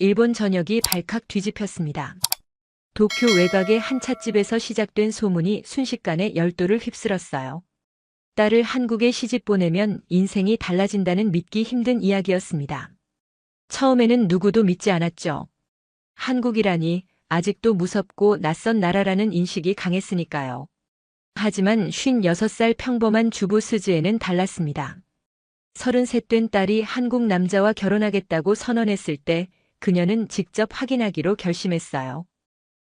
일본 전역이 발칵 뒤집혔습니다. 도쿄 외곽의 한 찻집에서 시작된 소문이 순식간에 열도를 휩쓸었어요. 딸을 한국에 시집 보내면 인생이 달라진다는 믿기 힘든 이야기였습니다. 처음에는 누구도 믿지 않았죠. 한국이라니 아직도 무섭고 낯선 나라라는 인식이 강했으니까요. 하지만 56살 평범한 주부 스즈에는 달랐습니다. 33 된 딸이 한국 남자와 결혼하겠다고 선언했을 때 그녀는 직접 확인하기로 결심했어요.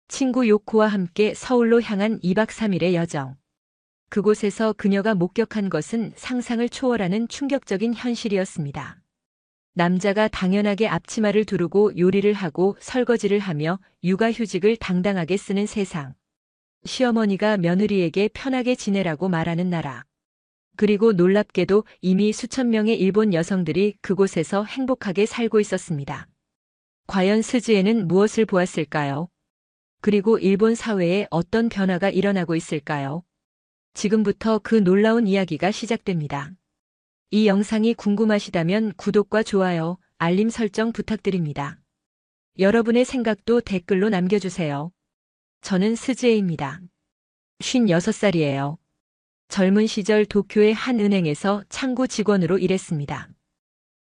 친구 요코와 함께 서울로 향한 2박 3일의 여정. 그곳에서 그녀가 목격한 것은 상상을 초월하는 충격적인 현실이었습니다. 남자가 당연하게 앞치마를 두르고 요리를 하고 설거지를 하며 육아휴직을 당당하게 쓰는 세상. 시어머니가 며느리에게 편하게 지내라고 말하는 나라. 그리고 놀랍게도 이미 수천 명의 일본 여성들이 그곳에서 행복하게 살고 있었습니다. 과연 스즈에는 무엇을 보았을까요? 그리고 일본 사회에 어떤 변화가 일어나고 있을까요? 지금부터 그 놀라운 이야기가 시작됩니다. 이 영상이 궁금하시다면 구독과 좋아요, 알림 설정 부탁드립니다. 여러분의 생각도 댓글로 남겨주세요. 저는 스즈에입니다. 56살이에요. 젊은 시절 도쿄의 한 은행에서 창구 직원으로 일했습니다.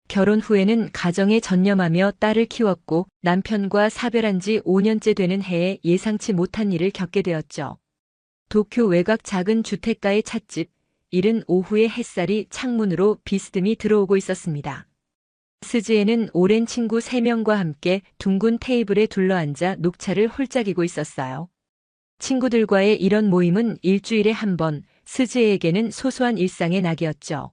결혼 후에는 가정에 전념하며 딸을 키웠고 남편과 사별한 지 5년째 되는 해에 예상치 못한 일을 겪게 되었죠. 도쿄 외곽 작은 주택가의 찻집, 이른 오후의 햇살이 창문으로 비스듬히 들어오고 있었습니다. 스즈에는 오랜 친구 3명과 함께 둥근 테이블에 둘러앉아 녹차를 홀짝이고 있었어요. 친구들과의 이런 모임은 일주일에 한 번, 스즈에에게는 소소한 일상의 낙이었죠.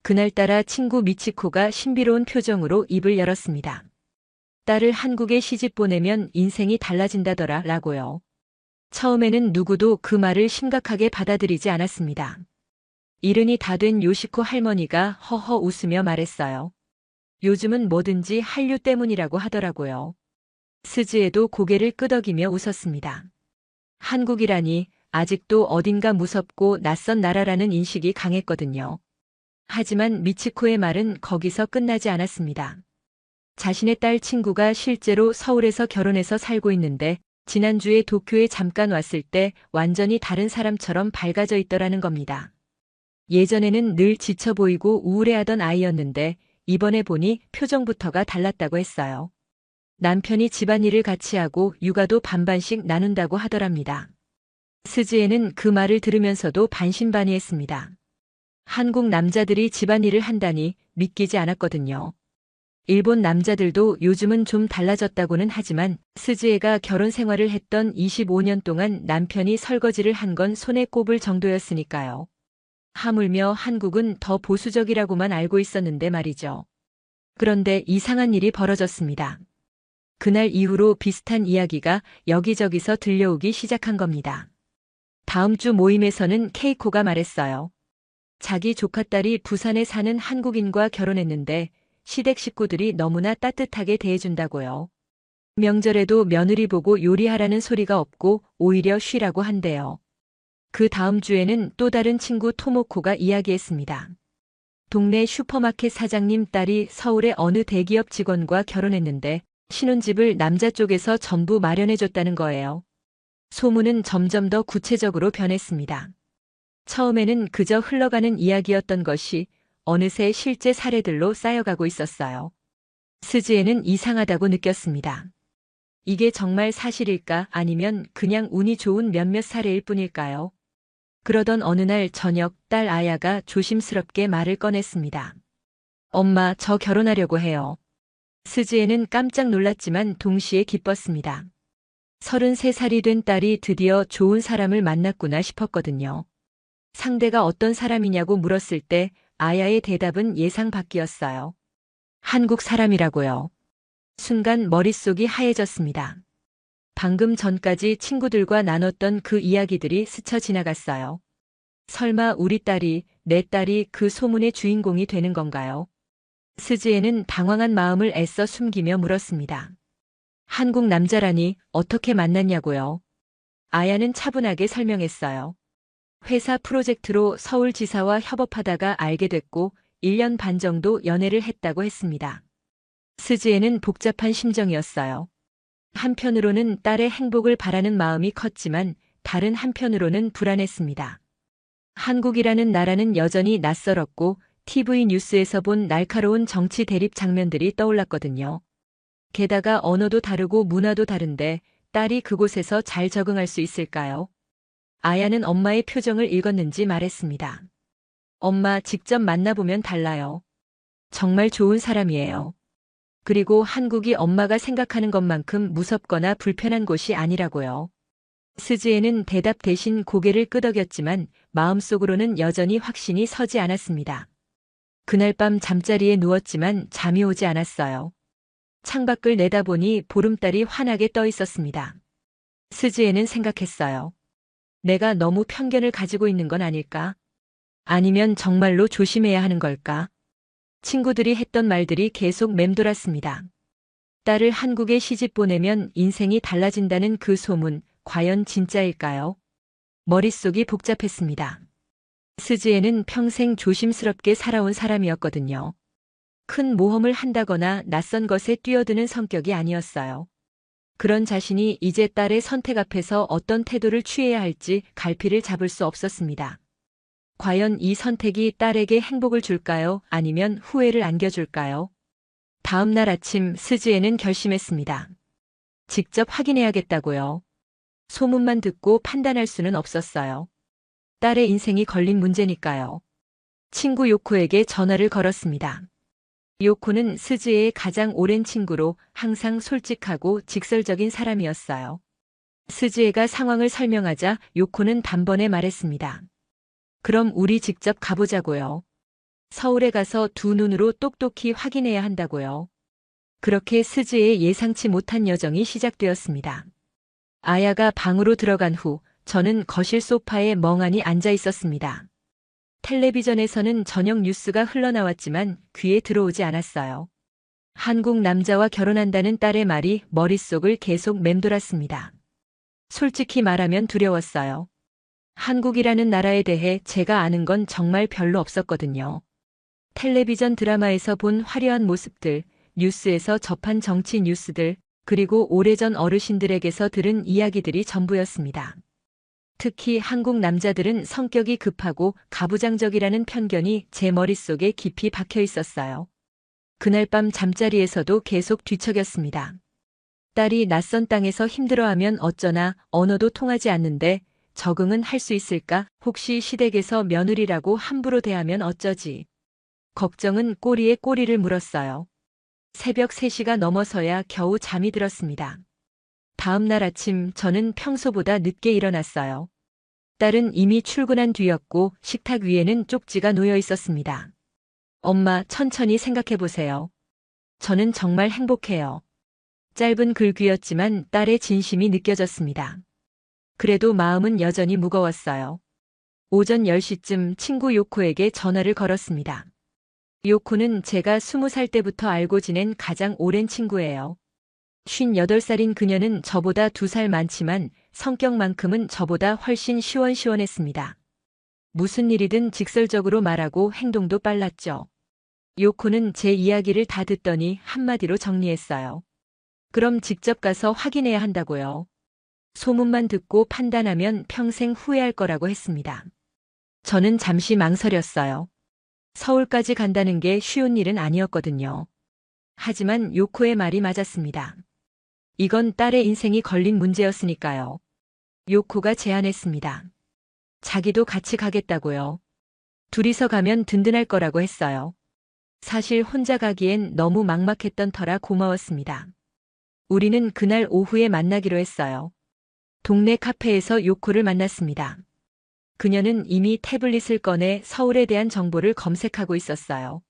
그날따라 친구 미치코가 신비로운 표정으로 입을 열었습니다. 딸을 한국에 시집 보내면 인생이 달라진다더라 라고요. 처음에는 누구도 그 말을 심각하게 받아들이지 않았습니다. 이른이 다 된 요시코 할머니가 허허 웃으며 말했어요. 요즘은 뭐든지 한류 때문이라고 하더라고요. 스즈에도 고개를 끄덕이며 웃었습니다. 한국이라니 아직도 어딘가 무섭고 낯선 나라라는 인식이 강했거든요. 하지만 미치코의 말은 거기서 끝나지 않았습니다. 자신의 딸 친구가 실제로 서울에서 결혼해서 살고 있는데 지난주에 도쿄에 잠깐 왔을 때 완전히 다른 사람처럼 밝아져 있더라는 겁니다. 예전에는 늘 지쳐 보이고 우울해하던 아이였는데 이번에 보니 표정부터가 달랐다고 했어요. 남편이 집안일을 같이 하고 육아도 반반씩 나눈다고 하더랍니다. 스즈에는 그 말을 들으면서도 반신반의했습니다. 한국 남자들이 집안일을 한다니 믿기지 않았거든요. 일본 남자들도 요즘은 좀 달라졌다고는 하지만 스즈에가 결혼 생활을 했던 25년 동안 남편이 설거지를 한 건 손에 꼽을 정도였으니까요. 하물며 한국은 더 보수적이라고만 알고 있었는데 말이죠. 그런데 이상한 일이 벌어졌습니다. 그날 이후로 비슷한 이야기가 여기저기서 들려오기 시작한 겁니다. 다음 주 모임에서는 케이코가 말했어요. 자기 조카딸이 부산에 사는 한국인과 결혼했는데 시댁 식구들이 너무나 따뜻하게 대해준다고요. 명절에도 며느리 보고 요리하라는 소리가 없고 오히려 쉬라고 한대요. 그 다음 주에는 또 다른 친구 토모코가 이야기했습니다. 동네 슈퍼마켓 사장님 딸이 서울의 어느 대기업 직원과 결혼했는데 신혼집을 남자 쪽에서 전부 마련해줬다는 거예요. 소문은 점점 더 구체적으로 변했습니다. 처음에는 그저 흘러가는 이야기였던 것이 어느새 실제 사례들로 쌓여가고 있었어요. 스즈에는 이상하다고 느꼈습니다. 이게 정말 사실일까 아니면 그냥 운이 좋은 몇몇 사례일 뿐일까요? 그러던 어느 날 저녁 딸 아야가 조심스럽게 말을 꺼냈습니다. 엄마, 저 결혼하려고 해요. 스즈에는 깜짝 놀랐지만 동시에 기뻤습니다. 33살이 된 딸이 드디어 좋은 사람을 만났구나 싶었거든요. 상대가 어떤 사람이냐고 물었을 때 아야의 대답은 예상 밖이었어요. 한국 사람이라고요. 순간 머릿속이 하얘졌습니다. 방금 전까지 친구들과 나눴던 그 이야기들이 스쳐 지나갔어요. 설마 우리 딸이, 내 딸이 그 소문의 주인공이 되는 건가요? 스즈에는 당황한 마음을 애써 숨기며 물었습니다. 한국 남자라니 어떻게 만났냐고요? 아야는 차분하게 설명했어요. 회사 프로젝트로 서울지사와 협업하다가 알게 됐고 1년 반 정도 연애를 했다고 했습니다. 스즈에는 복잡한 심정이었어요. 한편으로는 딸의 행복을 바라는 마음이 컸지만 다른 한편으로는 불안했습니다. 한국이라는 나라는 여전히 낯설었고 TV 뉴스에서 본 날카로운 정치 대립 장면들이 떠올랐거든요. 게다가 언어도 다르고 문화도 다른데 딸이 그곳에서 잘 적응할 수 있을까요? 아야는 엄마의 표정을 읽었는지 말했습니다. 엄마, 직접 만나보면 달라요. 정말 좋은 사람이에요. 그리고 한국이 엄마가 생각하는 것만큼 무섭거나 불편한 곳이 아니라고요. 스즈에는 대답 대신 고개를 끄덕였지만 마음속으로는 여전히 확신이 서지 않았습니다. 그날 밤 잠자리에 누웠지만 잠이 오지 않았어요. 창밖을 내다보니 보름달이 환하게 떠 있었습니다. 스즈에는 생각했어요. 내가 너무 편견을 가지고 있는 건 아닐까? 아니면 정말로 조심해야 하는 걸까? 친구들이 했던 말들이 계속 맴돌았습니다. 딸을 한국에 시집 보내면 인생이 달라진다는 그 소문, 과연 진짜일까요? 머릿속이 복잡했습니다. 스즈에는 평생 조심스럽게 살아온 사람이었거든요. 큰 모험을 한다거나 낯선 것에 뛰어드는 성격이 아니었어요. 그런 자신이 이제 딸의 선택 앞에서 어떤 태도를 취해야 할지 갈피를 잡을 수 없었습니다. 과연 이 선택이 딸에게 행복을 줄까요? 아니면 후회를 안겨줄까요? 다음 날 아침 스즈에는 결심했습니다. 직접 확인해야겠다고요. 소문만 듣고 판단할 수는 없었어요. 딸의 인생이 걸린 문제니까요. 친구 요코에게 전화를 걸었습니다. 요코는 스즈에의 가장 오랜 친구로 항상 솔직하고 직설적인 사람이었어요. 스즈에가 상황을 설명하자 요코는 단번에 말했습니다. 그럼 우리 직접 가보자고요. 서울에 가서 두 눈으로 똑똑히 확인해야 한다고요. 그렇게 스즈에의 예상치 못한 여정이 시작되었습니다. 아야가 방으로 들어간 후 저는 거실 소파에 멍하니 앉아 있었습니다. 텔레비전에서는 저녁 뉴스가 흘러나왔지만 귀에 들어오지 않았어요. 한국 남자와 결혼한다는 딸의 말이 머릿속을 계속 맴돌았습니다. 솔직히 말하면 두려웠어요. 한국이라는 나라에 대해 제가 아는 건 정말 별로 없었거든요. 텔레비전 드라마에서 본 화려한 모습들, 뉴스에서 접한 정치 뉴스들, 그리고 오래전 어르신들에게서 들은 이야기들이 전부였습니다. 특히 한국 남자들은 성격이 급하고 가부장적이라는 편견이 제 머릿속에 깊이 박혀 있었어요. 그날 밤 잠자리에서도 계속 뒤척였습니다. 딸이 낯선 땅에서 힘들어하면 어쩌나, 언어도 통하지 않는데 적응은 할 수 있을까? 혹시 시댁에서 며느리라고 함부로 대하면 어쩌지? 걱정은 꼬리에 꼬리를 물었어요. 새벽 3시가 넘어서야 겨우 잠이 들었습니다. 다음 날 아침 저는 평소보다 늦게 일어났어요. 딸은 이미 출근한 뒤였고 식탁 위에는 쪽지가 놓여 있었습니다. 엄마, 천천히 생각해 보세요. 저는 정말 행복해요. 짧은 글귀였지만 딸의 진심이 느껴졌습니다. 그래도 마음은 여전히 무거웠어요. 오전 10시쯤 친구 요코에게 전화를 걸었습니다. 요코는 제가 20살 때부터 알고 지낸 가장 오랜 친구예요. 58살인 그녀는 저보다 2살 많지만 성격만큼은 저보다 훨씬 시원시원했습니다. 무슨 일이든 직설적으로 말하고 행동도 빨랐죠. 요코는 제 이야기를 다 듣더니 한마디로 정리했어요. 그럼 직접 가서 확인해야 한다고요. 소문만 듣고 판단하면 평생 후회할 거라고 했습니다. 저는 잠시 망설였어요. 서울까지 간다는 게 쉬운 일은 아니었거든요. 하지만 요코의 말이 맞았습니다. 이건 딸의 인생이 걸린 문제였으니까요. 요코가 제안했습니다. 자기도 같이 가겠다고요. 둘이서 가면 든든할 거라고 했어요. 사실 혼자 가기엔 너무 막막했던 터라 고마웠습니다. 우리는 그날 오후에 만나기로 했어요. 동네 카페에서 요코를 만났습니다. 그녀는 이미 태블릿을 꺼내 서울에 대한 정보를 검색하고 있었어요.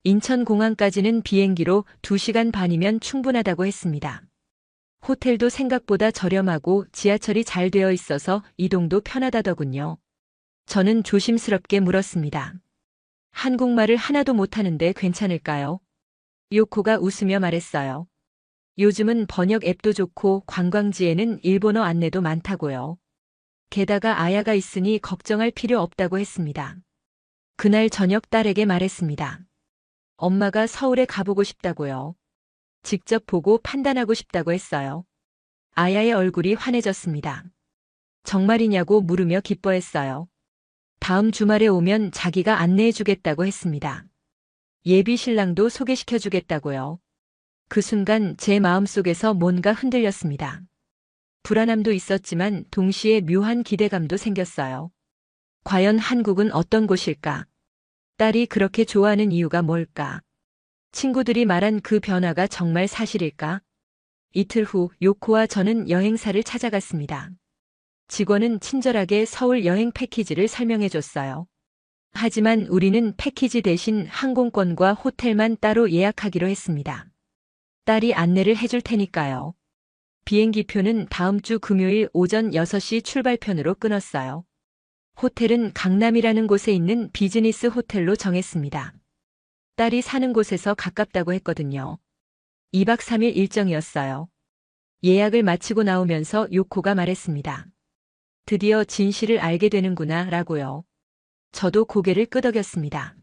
인천공항까지는 비행기로 2시간 반이면 충분하다고 했습니다. 호텔도 생각보다 저렴하고 지하철이 잘 되어 있어서 이동도 편하다더군요. 저는 조심스럽게 물었습니다. 한국말을 하나도 못하는데 괜찮을까요? 요코가 웃으며 말했어요. 요즘은 번역 앱도 좋고 관광지에는 일본어 안내도 많다고요. 게다가 아야가 있으니 걱정할 필요 없다고 했습니다. 그날 저녁 딸에게 말했습니다. 엄마가 서울에 가보고 싶다고요. 직접 보고 판단하고 싶다고 했어요. 아야의 얼굴이 환해졌습니다. 정말이냐고 물으며 기뻐했어요. 다음 주말에 오면 자기가 안내해 주겠다고 했습니다. 예비 신랑도 소개시켜 주겠다고요. 그 순간 제 마음속에서 뭔가 흔들렸습니다. 불안함도 있었지만 동시에 묘한 기대감도 생겼어요. 과연 한국은 어떤 곳일까? 딸이 그렇게 좋아하는 이유가 뭘까? 친구들이 말한 그 변화가 정말 사실일까? 이틀 후 요코와 저는 여행사를 찾아갔습니다. 직원은 친절하게 서울 여행 패키지를 설명해 줬어요. 하지만 우리는 패키지 대신 항공권과 호텔만 따로 예약하기로 했습니다. 딸이 안내를 해줄 테니까요. 비행기표는 다음 주 금요일 오전 6시 출발편으로 끊었어요. 호텔은 강남이라는 곳에 있는 비즈니스 호텔로 정했습니다. 딸이 사는 곳에서 가깝다고 했거든요. 2박 3일 일정이었어요. 예약을 마치고 나오면서 요코가 말했습니다. 드디어 진실을 알게 되는구나 라고요. 저도 고개를 끄덕였습니다.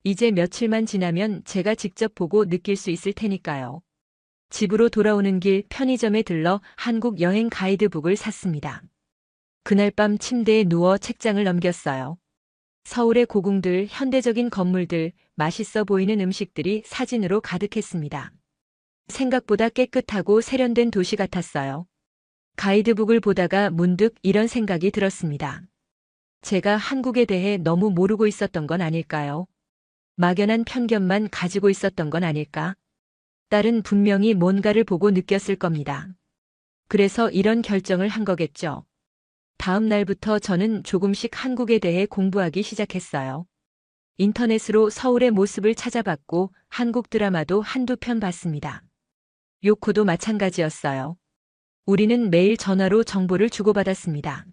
이제 며칠만 지나면 제가 직접 보고 느낄 수 있을 테니까요. 집으로 돌아오는 길 편의점에 들러 한국 여행 가이드북을 샀습니다. 그날 밤 침대에 누워 책장을 넘겼어요. 서울의 고궁들, 현대적인 건물들, 맛있어 보이는 음식들이 사진으로 가득했습니다. 생각보다 깨끗하고 세련된 도시 같았어요. 가이드북을 보다가 문득 이런 생각이 들었습니다. 제가 한국에 대해 너무 모르고 있었던 건 아닐까요? 막연한 편견만 가지고 있었던 건 아닐까? 딸은 분명히 뭔가를 보고 느꼈을 겁니다. 그래서 이런 결정을 한 거겠죠. 다음 날부터 저는 조금씩 한국에 대해 공부하기 시작했어요. 인터넷으로 서울의 모습을 찾아봤고 한국 드라마도 한두 편 봤습니다. 요코도 마찬가지였어요. 우리는 매일 전화로 정보를 주고받았습니다.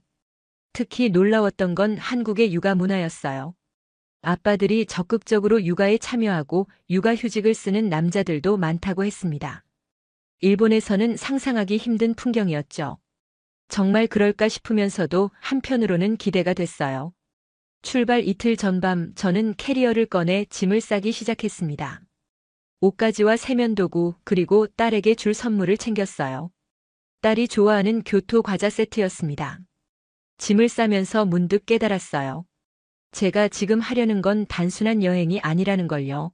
특히 놀라웠던 건 한국의 육아 문화였어요. 아빠들이 적극적으로 육아에 참여하고 육아휴직을 쓰는 남자들도 많다고 했습니다. 일본에서는 상상하기 힘든 풍경이었죠. 정말 그럴까 싶으면서도 한편으로는 기대가 됐어요. 출발 이틀 전밤 저는 캐리어를 꺼내 짐을 싸기 시작했습니다. 옷가지와 세면도구 그리고 딸에게 줄 선물을 챙겼어요. 딸이 좋아하는 교토 과자 세트였습니다. 짐을 싸면서 문득 깨달았어요. 제가 지금 하려는 건 단순한 여행이 아니라는 걸요.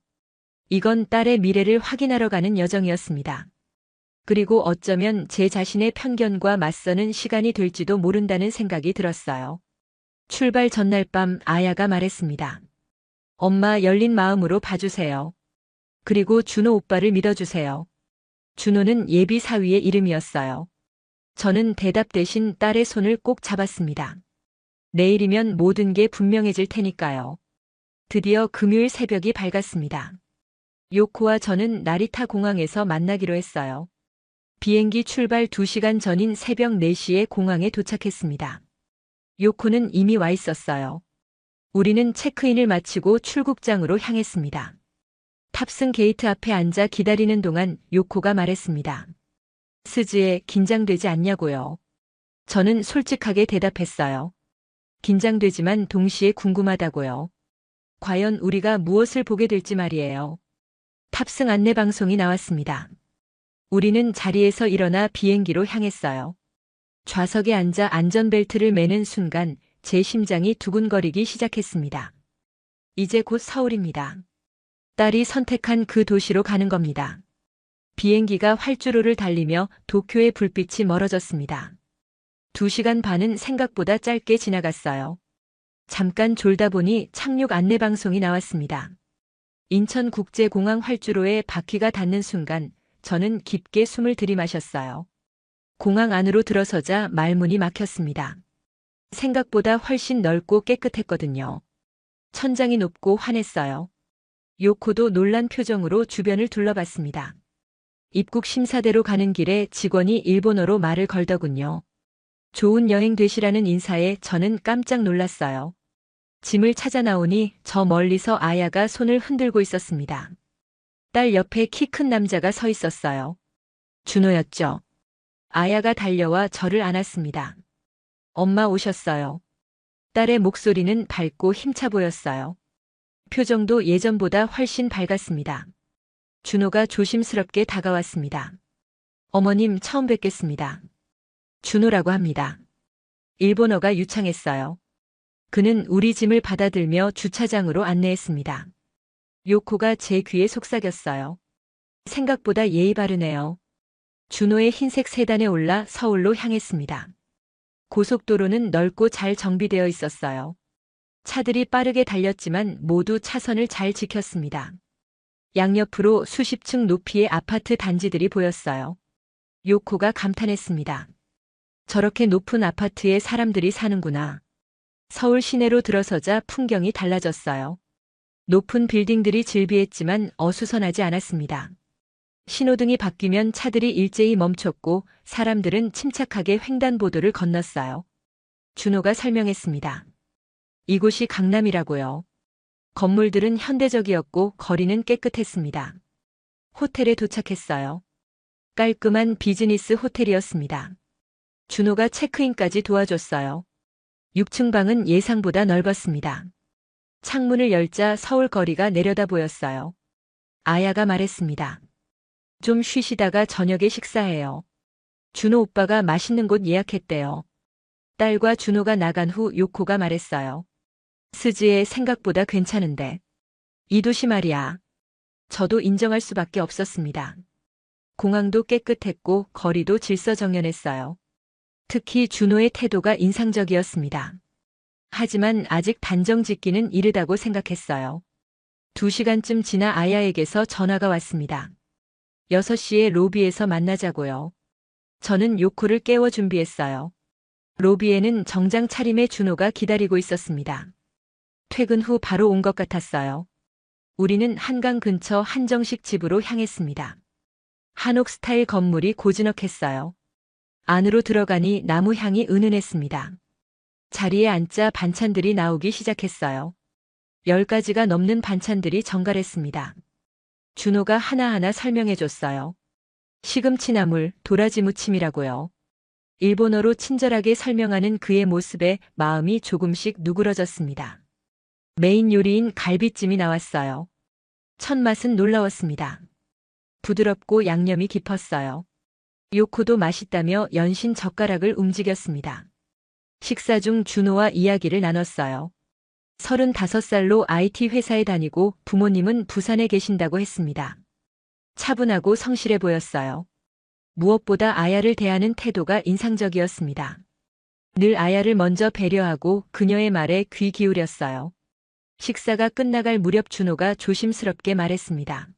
이건 딸의 미래를 확인하러 가는 여정이었습니다. 그리고 어쩌면 제 자신의 편견과 맞서는 시간이 될지도 모른다는 생각이 들었어요. 출발 전날 밤 아야가 말했습니다. 엄마 열린 마음으로 봐주세요. 그리고 준호 오빠를 믿어주세요. 준호는 예비 사위의 이름이었어요. 저는 대답 대신 딸의 손을 꼭 잡았습니다. 내일이면 모든 게 분명해질 테니까요. 드디어 금요일 새벽이 밝았습니다. 요코와 저는 나리타 공항에서 만나기로 했어요. 비행기 출발 2시간 전인 새벽 4시에 공항에 도착했습니다. 요코는 이미 와 있었어요. 우리는 체크인을 마치고 출국장으로 향했습니다. 탑승 게이트 앞에 앉아 기다리는 동안 요코가 말했습니다. 스즈에 긴장되지 않냐고요. 저는 솔직하게 대답했어요. 긴장되지만 동시에 궁금하다고요. 과연 우리가 무엇을 보게 될지 말이에요. 탑승 안내 방송이 나왔습니다. 우리는 자리에서 일어나 비행기로 향했어요. 좌석에 앉아 안전벨트를 매는 순간 제 심장이 두근거리기 시작했습니다. 이제 곧 서울입니다. 딸이 선택한 그 도시로 가는 겁니다. 비행기가 활주로를 달리며 도쿄의 불빛이 멀어졌습니다. 2시간 반은 생각보다 짧게 지나갔어요. 잠깐 졸다 보니 착륙 안내 방송이 나왔습니다. 인천국제공항 활주로에 바퀴가 닿는 순간 저는 깊게 숨을 들이마셨어요. 공항 안으로 들어서자 말문이 막혔습니다. 생각보다 훨씬 넓고 깨끗했거든요. 천장이 높고 환했어요. 요코도 놀란 표정으로 주변을 둘러봤습니다. 입국 심사대로 가는 길에 직원이 일본어로 말을 걸더군요. 좋은 여행 되시라는 인사에 저는 깜짝 놀랐어요. 짐을 찾아 나오니 저 멀리서 아야가 손을 흔들고 있었습니다. 딸 옆에 키 큰 남자가 서 있었어요. 준호였죠. 아야가 달려와 저를 안았습니다. 엄마 오셨어요. 딸의 목소리는 밝고 힘차 보였어요. 표정도 예전보다 훨씬 밝았습니다. 준호가 조심스럽게 다가왔습니다. 어머님 처음 뵙겠습니다. 준호라고 합니다. 일본어가 유창했어요. 그는 우리 짐을 받아들며 주차장으로 안내했습니다. 요코가 제 귀에 속삭였어요. 생각보다 예의 바르네요. 준호의 흰색 세단에 올라 서울로 향했습니다. 고속도로는 넓고 잘 정비되어 있었어요. 차들이 빠르게 달렸지만 모두 차선을 잘 지켰습니다. 양옆으로 수십 층 높이의 아파트 단지들이 보였어요. 요코가 감탄했습니다. 저렇게 높은 아파트에 사람들이 사는구나. 서울 시내로 들어서자 풍경이 달라졌어요. 높은 빌딩들이 질비했지만 어수선하지 않았습니다. 신호등이 바뀌면 차들이 일제히 멈췄고 사람들은 침착하게 횡단보도를 건넜어요. 준호가 설명했습니다. 이곳이 강남이라고요. 건물들은 현대적이었고 거리는 깨끗했습니다. 호텔에 도착했어요. 깔끔한 비즈니스 호텔이었습니다. 준호가 체크인까지 도와줬어요. 6층 방은 예상보다 넓었습니다. 창문을 열자 서울 거리가 내려다 보였어요. 아야가 말했습니다. 좀 쉬시다가 저녁에 식사해요. 준호 오빠가 맛있는 곳 예약했대요. 딸과 준호가 나간 후 요코가 말했어요. 스즈에 생각보다 괜찮은데. 이 도시 말이야. 저도 인정할 수밖에 없었습니다. 공항도 깨끗했고 거리도 질서정연했어요. 특히 준호의 태도가 인상적이었습니다. 하지만 아직 단정 짓기는 이르다고 생각했어요. 2시간쯤 지나 아야에게서 전화가 왔습니다. 6시에 로비에서 만나자고요. 저는 요코를 깨워 준비했어요. 로비에는 정장 차림의 준호가 기다리고 있었습니다. 퇴근 후 바로 온 것 같았어요. 우리는 한강 근처 한정식 집으로 향했습니다. 한옥 스타일 건물이 고즈넉했어요. 안으로 들어가니 나무 향이 은은했습니다. 자리에 앉자 반찬들이 나오기 시작했어요. 10가지가 넘는 반찬들이 정갈했습니다. 준호가 하나하나 설명해줬어요. 시금치나물, 도라지 무침이라고요. 일본어로 친절하게 설명하는 그의 모습에 마음이 조금씩 누그러졌습니다. 메인 요리인 갈비찜이 나왔어요. 첫 맛은 놀라웠습니다. 부드럽고 양념이 깊었어요. 요코도 맛있다며 연신 젓가락을 움직였습니다. 식사 중 준호와 이야기를 나눴어요. 35살로 IT 회사에 다니고 부모님은 부산에 계신다고 했습니다. 차분하고 성실해 보였어요. 무엇보다 아야를 대하는 태도가 인상적이었습니다. 늘 아야를 먼저 배려하고 그녀의 말에 귀 기울였어요. 식사가 끝나갈 무렵 준호가 조심스럽게 말했습니다.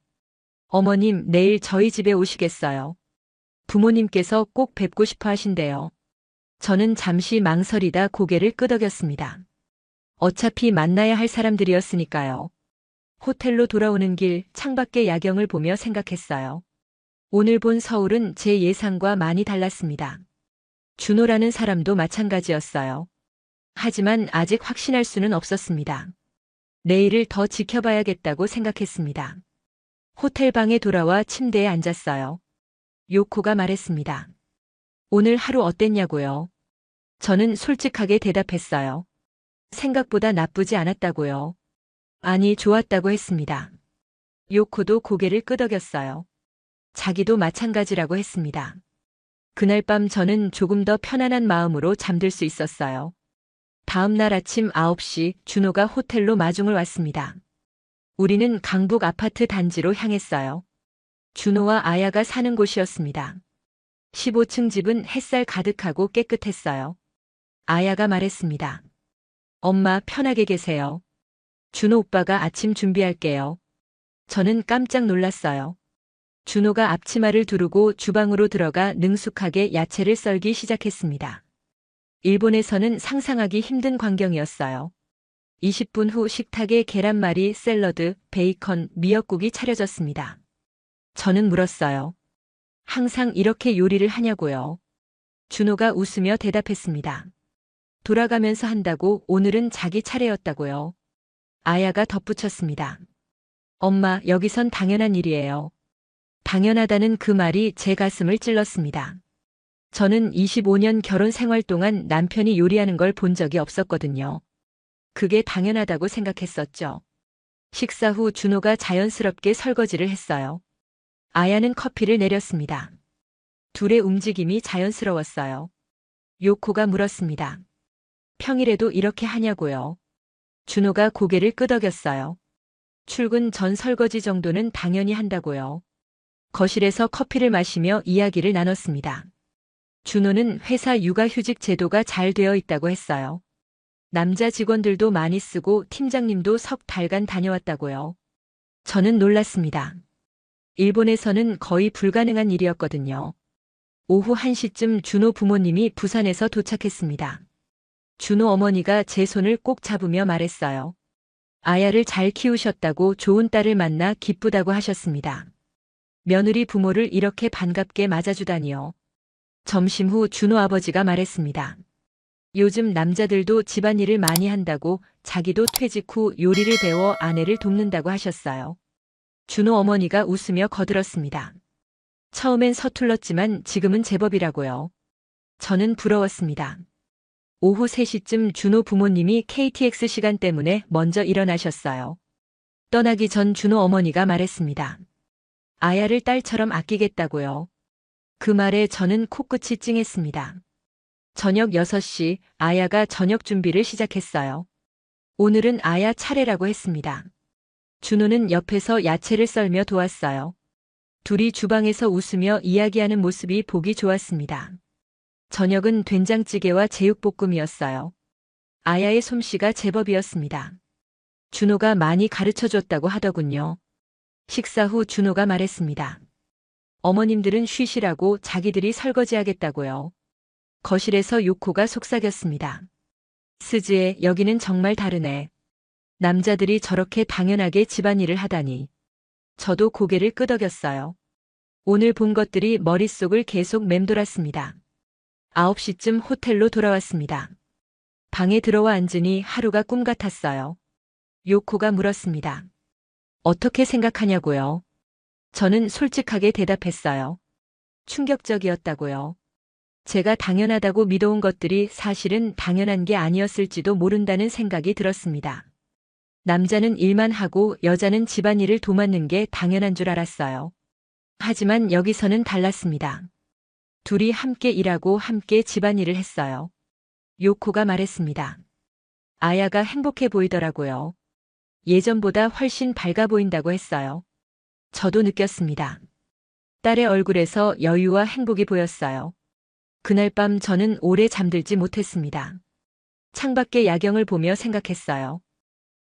어머님, 내일 저희 집에 오시겠어요? 부모님께서 꼭 뵙고 싶어 하신대요. 저는 잠시 망설이다 고개를 끄덕였습니다. 어차피 만나야 할 사람들이었으니까요. 호텔로 돌아오는 길 창밖의 야경을 보며 생각했어요. 오늘 본 서울은 제 예상과 많이 달랐습니다. 준호라는 사람도 마찬가지였어요. 하지만 아직 확신할 수는 없었습니다. 내일을 더 지켜봐야겠다고 생각했습니다. 호텔 방에 돌아와 침대에 앉았어요. 요코가 말했습니다. 오늘 하루 어땠냐고요? 저는 솔직하게 대답했어요. 생각보다 나쁘지 않았다고요. 아니, 좋았다고 했습니다. 요코도 고개를 끄덕였어요. 자기도 마찬가지라고 했습니다. 그날 밤 저는 조금 더 편안한 마음으로 잠들 수 있었어요. 다음 날 아침 9시 준호가 호텔로 마중을 왔습니다. 우리는 강북 아파트 단지로 향했어요. 준호와 아야가 사는 곳이었습니다. 15층 집은 햇살 가득하고 깨끗했어요. 아야가 말했습니다. 엄마 편하게 계세요. 준호 오빠가 아침 준비할게요. 저는 깜짝 놀랐어요. 준호가 앞치마를 두르고 주방으로 들어가 능숙하게 야채를 썰기 시작했습니다. 일본에서는 상상하기 힘든 광경이었어요. 20분 후 식탁에 계란말이, 샐러드, 베이컨, 미역국이 차려졌습니다. 저는 물었어요. 항상 이렇게 요리를 하냐고요. 준호가 웃으며 대답했습니다. 돌아가면서 한다고 오늘은 자기 차례였다고요. 아야가 덧붙였습니다. 엄마, 여기선 당연한 일이에요. 당연하다는 그 말이 제 가슴을 찔렀습니다. 저는 25년 결혼 생활 동안 남편이 요리하는 걸 본 적이 없었거든요. 그게 당연하다고 생각했었죠. 식사 후 준호가 자연스럽게 설거지를 했어요. 아야는 커피를 내렸습니다. 둘의 움직임이 자연스러웠어요. 요코가 물었습니다. 평일에도 이렇게 하냐고요. 준호가 고개를 끄덕였어요. 출근 전 설거지 정도는 당연히 한다고요. 거실에서 커피를 마시며 이야기를 나눴습니다. 준호는 회사 육아휴직 제도가 잘 되어 있다고 했어요. 남자 직원들도 많이 쓰고 팀장님도 석 달간 다녀왔다고요. 저는 놀랐습니다. 일본에서는 거의 불가능한 일이었거든요. 오후 1시쯤 준호 부모님이 부산에서 도착했습니다. 준호 어머니가 제 손을 꼭 잡으며 말했어요. 아야를 잘 키우셨다고 좋은 딸을 만나 기쁘다고 하셨습니다. 며느리 부모를 이렇게 반갑게 맞아주다니요. 점심 후 준호 아버지가 말했습니다. 요즘 남자들도 집안일을 많이 한다고 자기도 퇴직 후 요리를 배워 아내를 돕는다고 하셨어요. 준호 어머니가 웃으며 거들었습니다. 처음엔 서툴렀지만 지금은 제법이라고요. 저는 부러웠습니다. 오후 3시쯤 준호 부모님이 KTX 시간 때문에 먼저 일어나셨어요. 떠나기 전 준호 어머니가 말했습니다. 아야를 딸처럼 아끼겠다고요. 그 말에 저는 코끝이 찡했습니다. 저녁 6시 아야가 저녁 준비를 시작했어요. 오늘은 아야 차례라고 했습니다. 준호는 옆에서 야채를 썰며 도왔어요. 둘이 주방에서 웃으며 이야기하는 모습이 보기 좋았습니다. 저녁은 된장찌개와 제육볶음이었어요. 아야의 솜씨가 제법이었습니다. 준호가 많이 가르쳐줬다고 하더군요. 식사 후 준호가 말했습니다. 어머님들은 쉬시라고 자기들이 설거지하겠다고요. 거실에서 요코가 속삭였습니다. 스즈에 여기는 정말 다르네. 남자들이 저렇게 당연하게 집안일을 하다니. 저도 고개를 끄덕였어요. 오늘 본 것들이 머릿속을 계속 맴돌았습니다. 9시쯤 호텔로 돌아왔습니다. 방에 들어와 앉으니 하루가 꿈 같았어요. 요코가 물었습니다. 어떻게 생각하냐고요? 저는 솔직하게 대답했어요. 충격적이었다고요. 제가 당연하다고 믿어온 것들이 사실은 당연한 게 아니었을지도 모른다는 생각이 들었습니다. 남자는 일만 하고 여자는 집안일을 도맡는 게 당연한 줄 알았어요. 하지만 여기서는 달랐습니다. 둘이 함께 일하고 함께 집안일을 했어요. 요코가 말했습니다. 아야가 행복해 보이더라고요. 예전보다 훨씬 밝아 보인다고 했어요. 저도 느꼈습니다. 딸의 얼굴에서 여유와 행복이 보였어요. 그날 밤 저는 오래 잠들지 못했습니다. 창밖의 야경을 보며 생각했어요.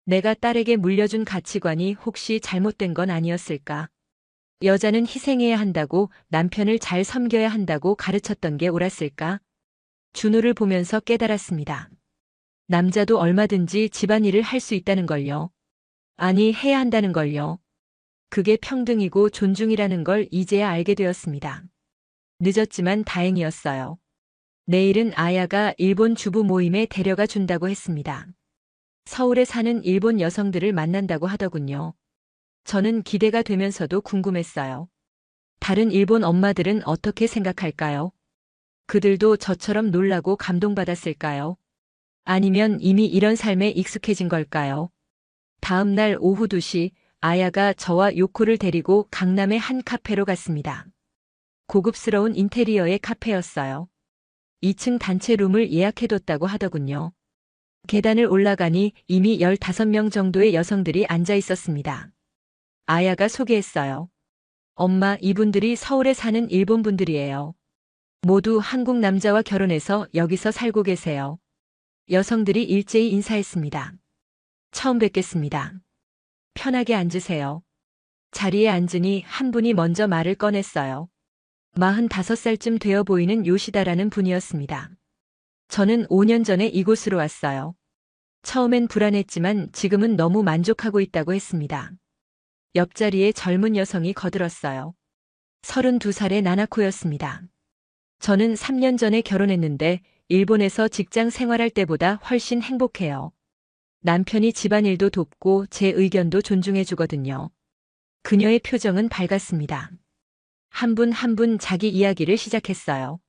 내가 딸에게 물려준 가치관이 혹시 잘못된 건 아니었을까? 여자는 희생해야 한다고, 남편을 잘 섬겨야 한다고 가르쳤던 게 옳았을까? 준호를 보면서 깨달았습니다. 남자도 얼마든지 집안일을 할 수 있다는 걸요. 아니, 해야 한다는 걸요. 그게 평등이고 존중이라는 걸 이제야 알게 되었습니다. 늦었지만 다행이었어요. 내일은 아야가 일본 주부 모임에 데려가 준다고 했습니다. 서울에 사는 일본 여성들을 만난다고 하더군요. 저는 기대가 되면서도 궁금했어요. 다른 일본 엄마들은 어떻게 생각할까요? 그들도 저처럼 놀라고 감동받았을까요? 아니면 이미 이런 삶에 익숙해진 걸까요? 다음 날 오후 2시 아야가 저와 요코를 데리고 강남의 한 카페로 갔습니다. 고급스러운 인테리어의 카페였어요. 2층 단체 룸을 예약해뒀다고 하더군요. 계단을 올라가니 이미 15명 정도의 여성들이 앉아 있었습니다. 아야가 소개했어요. 엄마, 이분들이 서울에 사는 일본 분들이에요. 모두 한국 남자와 결혼해서 여기서 살고 계세요. 여성들이 일제히 인사했습니다. 처음 뵙겠습니다. 편하게 앉으세요. 자리에 앉으니 한 분이 먼저 말을 꺼냈어요. 45살쯤 되어 보이는 요시다라는 분이었습니다. 저는 5년 전에 이곳으로 왔어요. 처음엔 불안했지만 지금은 너무 만족하고 있다고 했습니다. 옆자리에 젊은 여성이 거들었어요. 32살의 나나코였습니다. 저는 3년 전에 결혼했는데 일본에서 직장 생활할 때보다 훨씬 행복해요. 남편이 집안일도 돕고 제 의견도 존중해 주거든요. 그녀의 표정은 밝았습니다. 한 분 한 분 자기 이야기를 시작했어요.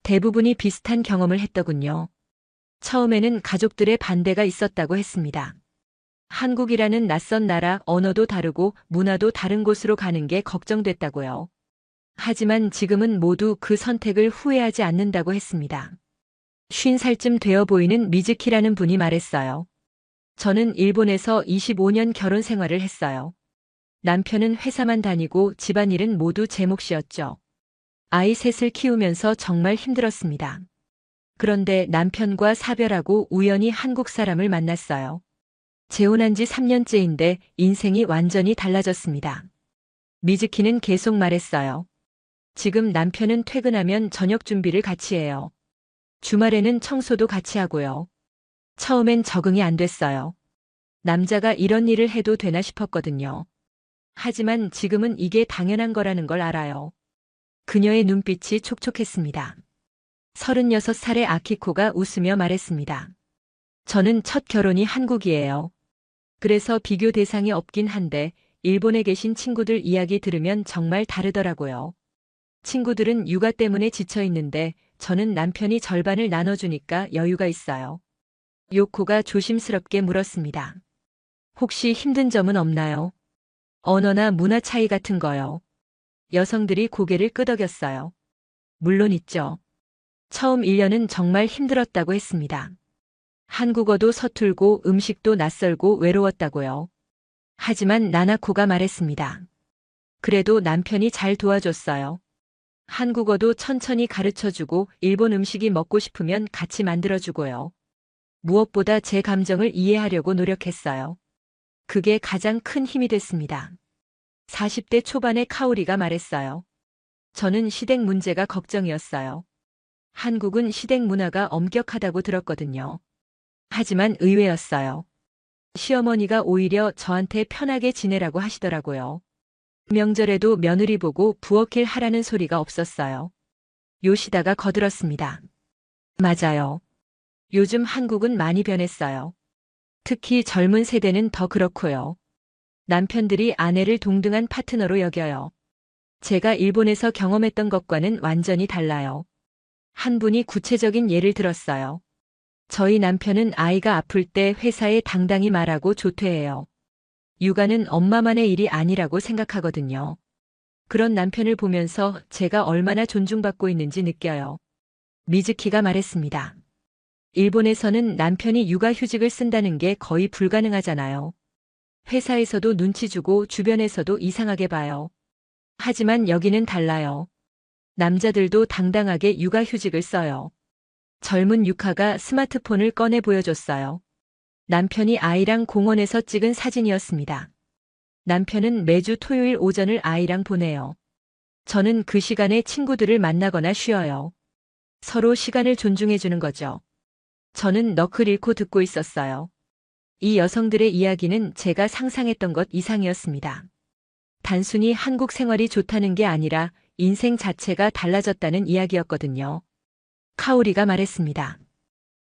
대부분이 비슷한 경험을 했더군요. 처음에는 가족들의 반대가 있었다고 했습니다. 한국이라는 낯선 나라, 언어도 다르고 문화도 다른 곳으로 가는 게 걱정됐다고요. 하지만 지금은 모두 그 선택을 후회하지 않는다고 했습니다. 50살쯤 되어 보이는 미즈키라는 분이 말했어요. 저는 일본에서 25년 결혼 생활을 했어요. 남편은 회사만 다니고 집안일은 모두 제 몫이었죠. 아이 셋을 키우면서 정말 힘들었습니다. 그런데 남편과 사별하고 우연히 한국 사람을 만났어요. 재혼한 지 3년째인데 인생이 완전히 달라졌습니다. 미즈키는 계속 말했어요. 지금 남편은 퇴근하면 저녁 준비를 같이 해요. 주말에는 청소도 같이 하고요. 처음엔 적응이 안 됐어요. 남자가 이런 일을 해도 되나 싶었거든요. 하지만 지금은 이게 당연한 거라는 걸 알아요. 그녀의 눈빛이 촉촉했습니다. 36살의 아키코가 웃으며 말했습니다. 저는 첫 결혼이 한국이에요. 그래서 비교 대상이 없긴 한데 일본에 계신 친구들 이야기 들으면 정말 다르더라고요. 친구들은 육아 때문에 지쳐 있는데 저는 남편이 절반을 나눠주니까 여유가 있어요. 요코가 조심스럽게 물었습니다. 혹시 힘든 점은 없나요? 언어나 문화 차이 같은 거요. 여성들이 고개를 끄덕였어요. 물론 있죠. 처음 1년은 정말 힘들었다고 했습니다. 한국어도 서툴고 음식도 낯설고 외로웠다고요. 하지만 나나코가 말했습니다. 그래도 남편이 잘 도와줬어요. 한국어도 천천히 가르쳐주고 일본 음식이 먹고 싶으면 같이 만들어주고요. 무엇보다 제 감정을 이해하려고 노력했어요. 그게 가장 큰 힘이 됐습니다. 40대 초반의 카오리가 말했어요. 저는 시댁 문제가 걱정이었어요. 한국은 시댁 문화가 엄격하다고 들었거든요. 하지만 의외였어요. 시어머니가 오히려 저한테 편하게 지내라고 하시더라고요. 명절에도 며느리 보고 부엌일 하라는 소리가 없었어요. 요시다가 거들었습니다. 맞아요. 요즘 한국은 많이 변했어요. 특히 젊은 세대는 더 그렇고요. 남편들이 아내를 동등한 파트너로 여겨요. 제가 일본에서 경험했던 것과는 완전히 달라요. 한 분이 구체적인 예를 들었어요. 저희 남편은 아이가 아플 때 회사에 당당히 말하고 조퇴해요. 육아는 엄마만의 일이 아니라고 생각하거든요. 그런 남편을 보면서 제가 얼마나 존중받고 있는지 느껴요. 미즈키가 말했습니다. 일본에서는 남편이 육아휴직을 쓴다는 게 거의 불가능하잖아요. 회사에서도 눈치 주고 주변에서도 이상하게 봐요. 하지만 여기는 달라요. 남자들도 당당하게 육아휴직을 써요. 젊은 유카가 스마트폰을 꺼내 보여줬어요. 남편이 아이랑 공원에서 찍은 사진이었습니다. 남편은 매주 토요일 오전을 아이랑 보내요. 저는 그 시간에 친구들을 만나거나 쉬어요. 서로 시간을 존중해주는 거죠. 저는 너클 잃고 듣고 있었어요. 이 여성들의 이야기는 제가 상상했던 것 이상이었습니다. 단순히 한국 생활이 좋다는 게 아니라 인생 자체가 달라졌다는 이야기였거든요. 카오리가 말했습니다.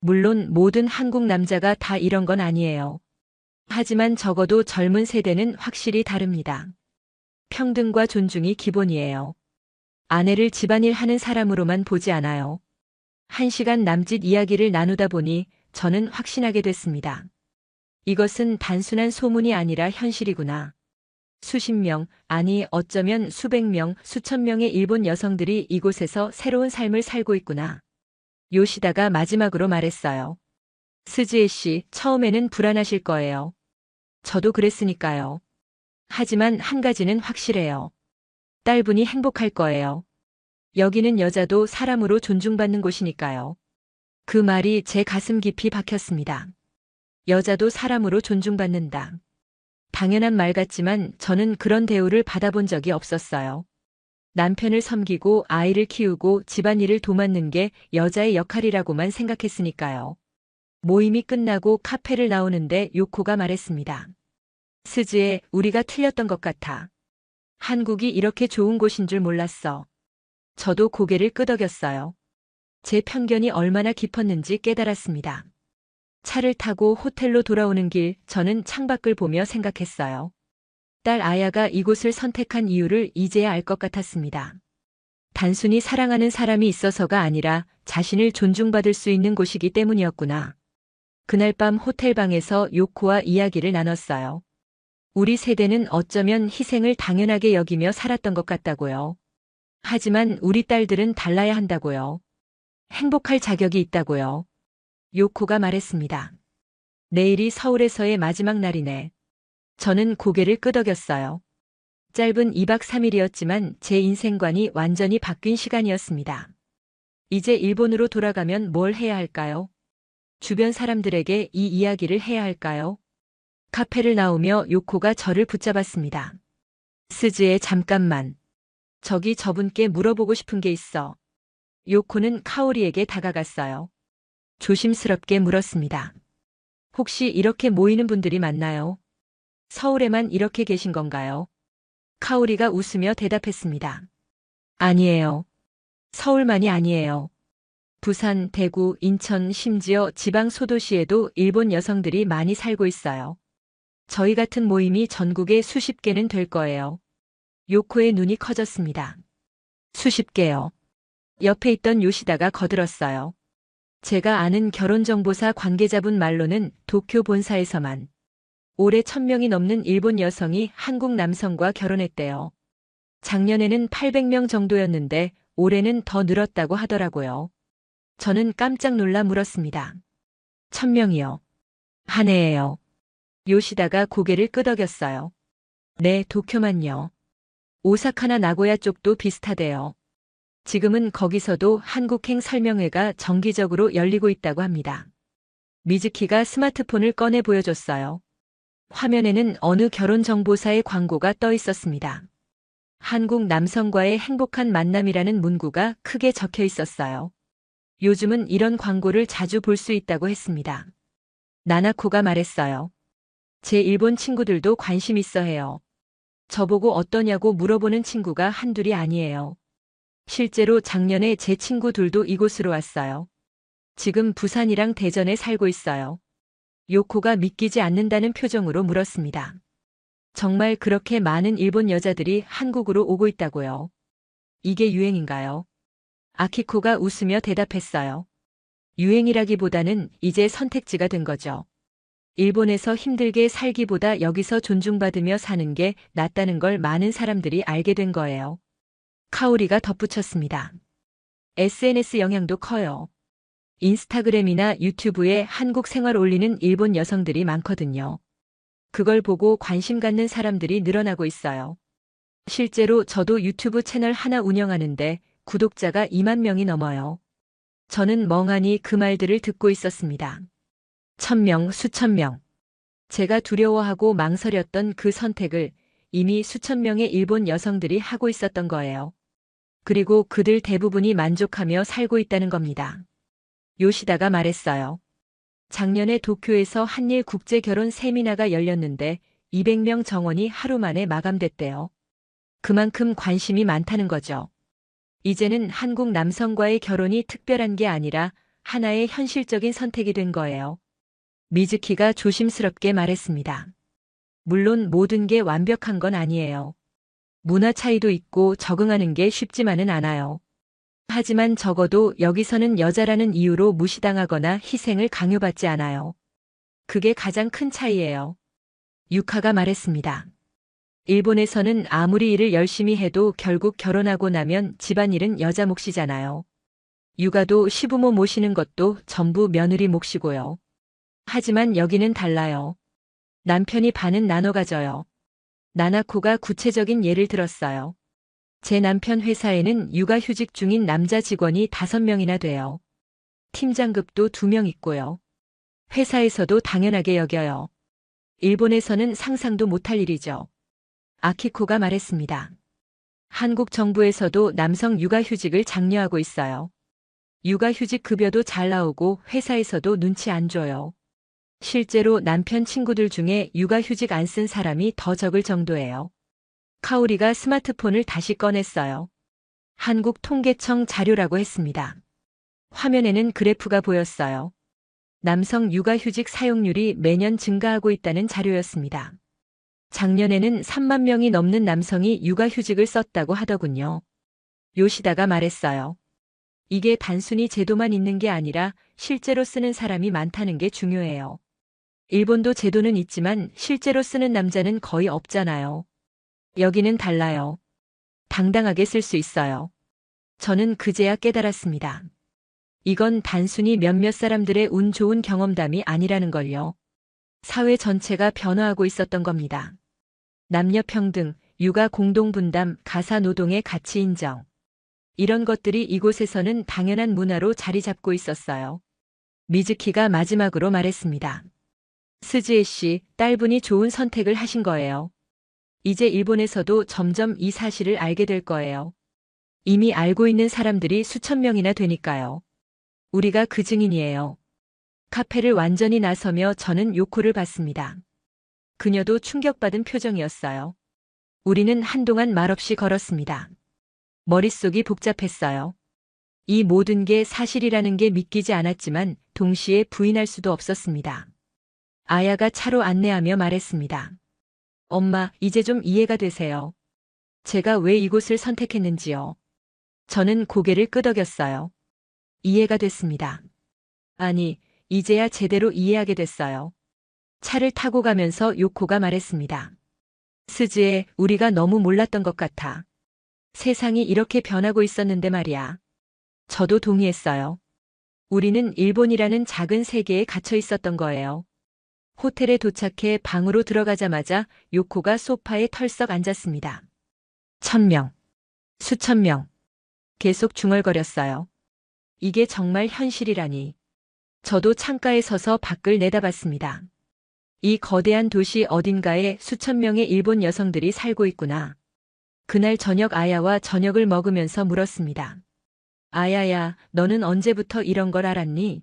물론 모든 한국 남자가 다 이런 건 아니에요. 하지만 적어도 젊은 세대는 확실히 다릅니다. 평등과 존중이 기본이에요. 아내를 집안일 하는 사람으로만 보지 않아요. 1시간 남짓 이야기를 나누다 보니 저는 확신하게 됐습니다. 이것은 단순한 소문이 아니라 현실이구나. 수십 명, 아니 어쩌면 수백 명, 수천 명의 일본 여성들이 이곳에서 새로운 삶을 살고 있구나. 요시다가 마지막으로 말했어요. 스즈에 씨, 처음에는 불안하실 거예요. 저도 그랬으니까요. 하지만 한 가지는 확실해요. 딸분이 행복할 거예요. 여기는 여자도 사람으로 존중받는 곳이니까요. 그 말이 제 가슴 깊이 박혔습니다. 여자도 사람으로 존중받는다. 당연한 말 같지만 저는 그런 대우를 받아본 적이 없었어요. 남편을 섬기고 아이를 키우고 집안일을 도맡는 게 여자의 역할이라고만 생각했으니까요. 모임이 끝나고 카페를 나오는데 요코가 말했습니다. 스즈에 우리가 틀렸던 것 같아. 한국이 이렇게 좋은 곳인 줄 몰랐어. 저도 고개를 끄덕였어요. 제 편견이 얼마나 깊었는지 깨달았습니다. 차를 타고 호텔로 돌아오는 길 저는 창밖을 보며 생각했어요. 딸 아야가 이곳을 선택한 이유를 이제야 알 것 같았습니다. 단순히 사랑하는 사람이 있어서가 아니라 자신을 존중받을 수 있는 곳이기 때문이었구나. 그날 밤 호텔방에서 요코와 이야기를 나눴어요. 우리 세대는 어쩌면 희생을 당연하게 여기며 살았던 것 같다고요. 하지만 우리 딸들은 달라야 한다고요. 행복할 자격이 있다고요. 요코가 말했습니다. 내일이 서울에서의 마지막 날이네. 저는 고개를 끄덕였어요. 짧은 2박 3일이었지만 제 인생관이 완전히 바뀐 시간이었습니다. 이제 일본으로 돌아가면 뭘 해야 할까요? 주변 사람들에게 이 이야기를 해야 할까요? 카페를 나오며 요코가 저를 붙잡았습니다. 스즈에 잠깐만. 저기 저분께 물어보고 싶은 게 있어. 요코는 카오리에게 다가갔어요. 조심스럽게 물었습니다. 혹시 이렇게 모이는 분들이 많나요? 서울에만 이렇게 계신 건가요? 카오리가 웃으며 대답했습니다. 아니에요. 서울만이 아니에요. 부산, 대구, 인천, 심지어 지방 소도시에도 일본 여성들이 많이 살고 있어요. 저희 같은 모임이 전국에 수십 개는 될 거예요. 요코의 눈이 커졌습니다. 수십 개요. 옆에 있던 요시다가 거들었어요. 제가 아는 결혼정보사 관계자분 말로는 도쿄 본사에서만 올해 1000명이 넘는 일본 여성이 한국 남성과 결혼했대요. 작년에는 800명 정도였는데 올해는 더 늘었다고 하더라고요. 저는 깜짝 놀라 물었습니다. 1000명이요. 한 해예요. 요시다가 고개를 끄덕였어요. 네, 도쿄만요. 오사카나 나고야 쪽도 비슷하대요. 지금은 거기서도 한국행 설명회가 정기적으로 열리고 있다고 합니다. 미즈키가 스마트폰을 꺼내 보여줬어요. 화면에는 어느 결혼정보사의 광고가 떠 있었습니다. 한국 남성과의 행복한 만남이라는 문구가 크게 적혀 있었어요. 요즘은 이런 광고를 자주 볼 수 있다고 했습니다. 나나코가 말했어요. 제 일본 친구들도 관심 있어 해요. 저보고 어떠냐고 물어보는 친구가 한둘이 아니에요. 실제로 작년에 제 친구들도 이곳으로 왔어요. 지금 부산이랑 대전에 살고 있어요. 요코가 믿기지 않는다는 표정으로 물었습니다. 정말 그렇게 많은 일본 여자들이 한국으로 오고 있다고요? 이게 유행인가요? 아키코가 웃으며 대답했어요. 유행이라기보다는 이제 선택지가 된 거죠. 일본에서 힘들게 살기보다 여기서 존중받으며 사는 게 낫다는 걸 많은 사람들이 알게 된 거예요. 카오리가 덧붙였습니다. SNS 영향도 커요. 인스타그램이나 유튜브에 한국 생활 올리는 일본 여성들이 많거든요. 그걸 보고 관심 갖는 사람들이 늘어나고 있어요. 실제로 저도 유튜브 채널 하나 운영하는데 구독자가 2만 명이 넘어요. 저는 멍하니 그 말들을 듣고 있었습니다. 1000명, 수천 명. 제가 두려워하고 망설였던 그 선택을 이미 수천 명의 일본 여성들이 하고 있었던 거예요. 그리고 그들 대부분이 만족하며 살고 있다는 겁니다. 요시다가 말했어요. 작년에 도쿄에서 한일 국제 결혼 세미나가 열렸는데 200명 정원이 하루 만에 마감됐대요. 그만큼 관심이 많다는 거죠. 이제는 한국 남성과의 결혼이 특별한 게 아니라 하나의 현실적인 선택이 된 거예요. 미즈키가 조심스럽게 말했습니다. 물론 모든 게 완벽한 건 아니에요. 문화 차이도 있고 적응하는 게 쉽지만은 않아요. 하지만 적어도 여기서는 여자라는 이유로 무시당하거나 희생을 강요받지 않아요. 그게 가장 큰 차이예요. 유카가 말했습니다. 일본에서는 아무리 일을 열심히 해도 결국 결혼하고 나면 집안일은 여자 몫이잖아요. 육아도 시부모 모시는 것도 전부 며느리 몫이고요. 하지만 여기는 달라요. 남편이 반은 나눠 가져요. 나나코가 구체적인 예를 들었어요. 제 남편 회사에는 육아휴직 중인 남자 직원이 5명이나 돼요. 팀장급도 2명 있고요. 회사에서도 당연하게 여겨요. 일본에서는 상상도 못할 일이죠. 아키코가 말했습니다. 한국 정부에서도 남성 육아휴직을 장려하고 있어요. 육아휴직 급여도 잘 나오고 회사에서도 눈치 안 줘요. 실제로 남편 친구들 중에 육아휴직 안 쓴 사람이 더 적을 정도예요. 카오리가 스마트폰을 다시 꺼냈어요. 한국통계청 자료라고 했습니다. 화면에는 그래프가 보였어요. 남성 육아휴직 사용률이 매년 증가하고 있다는 자료였습니다. 작년에는 3만 명이 넘는 남성이 육아휴직을 썼다고 하더군요. 요시다가 말했어요. 이게 단순히 제도만 있는 게 아니라 실제로 쓰는 사람이 많다는 게 중요해요. 일본도 제도는 있지만 실제로 쓰는 남자는 거의 없잖아요. 여기는 달라요. 당당하게 쓸 수 있어요. 저는 그제야 깨달았습니다. 이건 단순히 몇몇 사람들의 운 좋은 경험담이 아니라는 걸요. 사회 전체가 변화하고 있었던 겁니다. 남녀 평등, 육아 공동 분담, 가사 노동의 가치 인정. 이런 것들이 이곳에서는 당연한 문화로 자리 잡고 있었어요. 미즈키가 마지막으로 말했습니다. 스즈에 씨, 딸분이 좋은 선택을 하신 거예요. 이제 일본에서도 점점 이 사실을 알게 될 거예요. 이미 알고 있는 사람들이 수천 명이나 되니까요. 우리가 그 증인이에요. 카페를 완전히 나서며 저는 요코를 봤습니다. 그녀도 충격받은 표정이었어요. 우리는 한동안 말없이 걸었습니다. 머릿속이 복잡했어요. 이 모든 게 사실이라는 게 믿기지 않았지만 동시에 부인할 수도 없었습니다. 아야가 차로 안내하며 말했습니다. 엄마, 이제 좀 이해가 되세요. 제가 왜 이곳을 선택했는지요. 저는 고개를 끄덕였어요. 이해가 됐습니다. 아니, 이제야 제대로 이해하게 됐어요. 차를 타고 가면서 요코가 말했습니다. 스즈에, 우리가 너무 몰랐던 것 같아. 세상이 이렇게 변하고 있었는데 말이야. 저도 동의했어요. 우리는 일본이라는 작은 세계에 갇혀 있었던 거예요. 호텔에 도착해 방으로 들어가자마자 요코가 소파에 털썩 앉았습니다. 1000명, 수천 명. 계속 중얼거렸어요. 이게 정말 현실이라니. 저도 창가에 서서 밖을 내다봤습니다. 이 거대한 도시 어딘가에 수천 명의 일본 여성들이 살고 있구나. 그날 저녁 아야와 저녁을 먹으면서 물었습니다. 아야야, 너는 언제부터 이런 걸 알았니?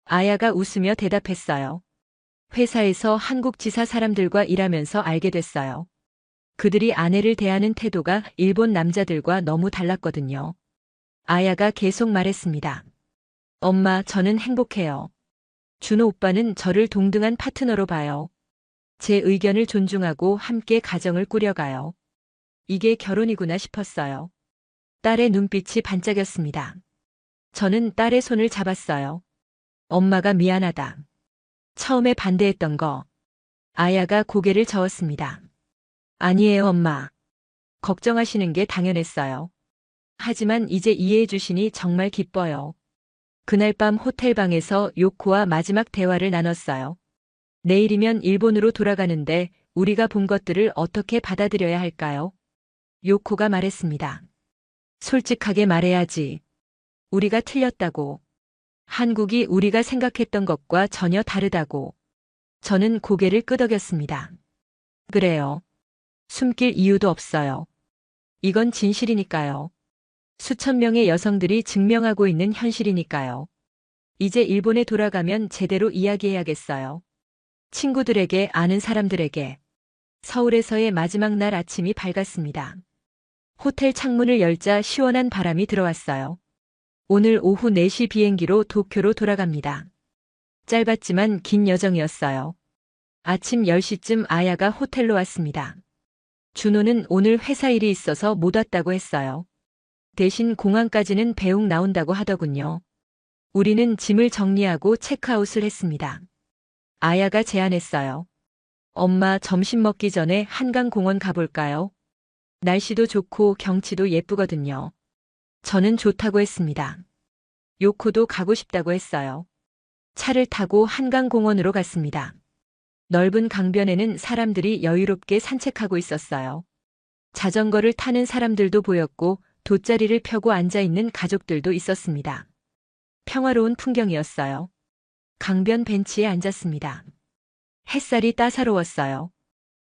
아야가 웃으며 대답했어요. 회사에서 한국 지사 사람들과 일하면서 알게 됐어요. 그들이 아내를 대하는 태도가 일본 남자들과 너무 달랐거든요. 아야가 계속 말했습니다. 엄마, 저는 행복해요. 준호 오빠는 저를 동등한 파트너로 봐요. 제 의견을 존중하고 함께 가정을 꾸려가요. 이게 결혼이구나 싶었어요. 딸의 눈빛이 반짝였습니다. 저는 딸의 손을 잡았어요. 엄마가 미안하다. 처음에 반대했던 거. 아야가 고개를 저었습니다. 아니에요, 엄마. 걱정하시는 게 당연했어요. 하지만 이제 이해해 주시니 정말 기뻐요. 그날 밤 호텔방에서 요코와 마지막 대화를 나눴어요. 내일이면 일본으로 돌아가는데 우리가 본 것들을 어떻게 받아들여야 할까요? 요코가 말했습니다. 솔직하게 말해야지. 우리가 틀렸다고. 한국이 우리가 생각했던 것과 전혀 다르다고. 저는 고개를 끄덕였습니다. 그래요. 숨길 이유도 없어요. 이건 진실이니까요. 수천 명의 여성들이 증명하고 있는 현실이니까요. 이제 일본에 돌아가면 제대로 이야기해야겠어요. 친구들에게, 아는 사람들에게. 서울에서의 마지막 날 아침이 밝았습니다. 호텔 창문을 열자 시원한 바람이 들어왔어요. 오늘 오후 4시 비행기로 도쿄로 돌아갑니다. 짧았지만 긴 여정이었어요. 아침 10시쯤 아야가 호텔로 왔습니다. 준호는 오늘 회사 일이 있어서 못 왔다고 했어요. 대신 공항까지는 배웅 나온다고 하더군요. 우리는 짐을 정리하고 체크아웃을 했습니다. 아야가 제안했어요. 엄마, 점심 먹기 전에 한강공원 가볼까요? 날씨도 좋고 경치도 예쁘거든요. 저는 좋다고 했습니다. 요코도 가고 싶다고 했어요. 차를 타고 한강공원으로 갔습니다. 넓은 강변에는 사람들이 여유롭게 산책하고 있었어요. 자전거를 타는 사람들도 보였고 돗자리를 펴고 앉아있는 가족들도 있었습니다. 평화로운 풍경이었어요. 강변 벤치에 앉았습니다. 햇살이 따사로웠어요.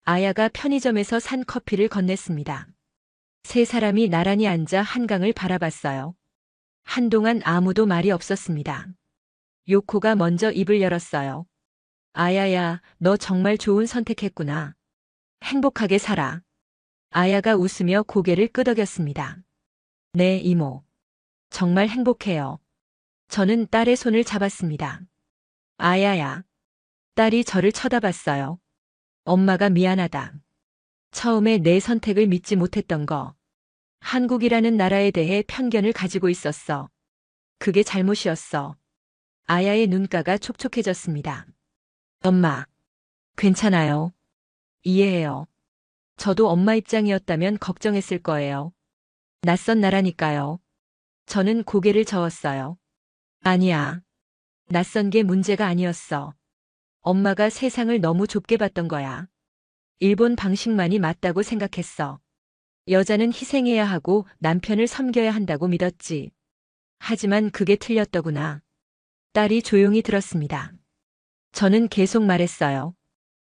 아야가 편의점에서 산 커피를 건넸습니다. 세 사람이 나란히 앉아 한강을 바라봤어요. 한동안 아무도 말이 없었습니다. 요코가 먼저 입을 열었어요. 아야야, 너 정말 좋은 선택했구나. 행복하게 살아. 아야가 웃으며 고개를 끄덕였습니다. 네, 이모. 정말 행복해요. 저는 딸의 손을 잡았습니다. 아야야. 딸이 저를 쳐다봤어요. 엄마가 미안하다. 처음에 내 선택을 믿지 못했던 거. 한국이라는 나라에 대해 편견을 가지고 있었어. 그게 잘못이었어. 아야의 눈가가 촉촉해졌습니다. 엄마, 괜찮아요. 이해해요. 저도 엄마 입장이었다면 걱정했을 거예요. 낯선 나라니까요. 저는 고개를 저었어요. 아니야. 낯선 게 문제가 아니었어. 엄마가 세상을 너무 좁게 봤던 거야. 일본 방식만이 맞다고 생각했어. 여자는 희생해야 하고 남편을 섬겨야 한다고 믿었지. 하지만 그게 틀렸더구나. 딸이 조용히 들었습니다. 저는 계속 말했어요.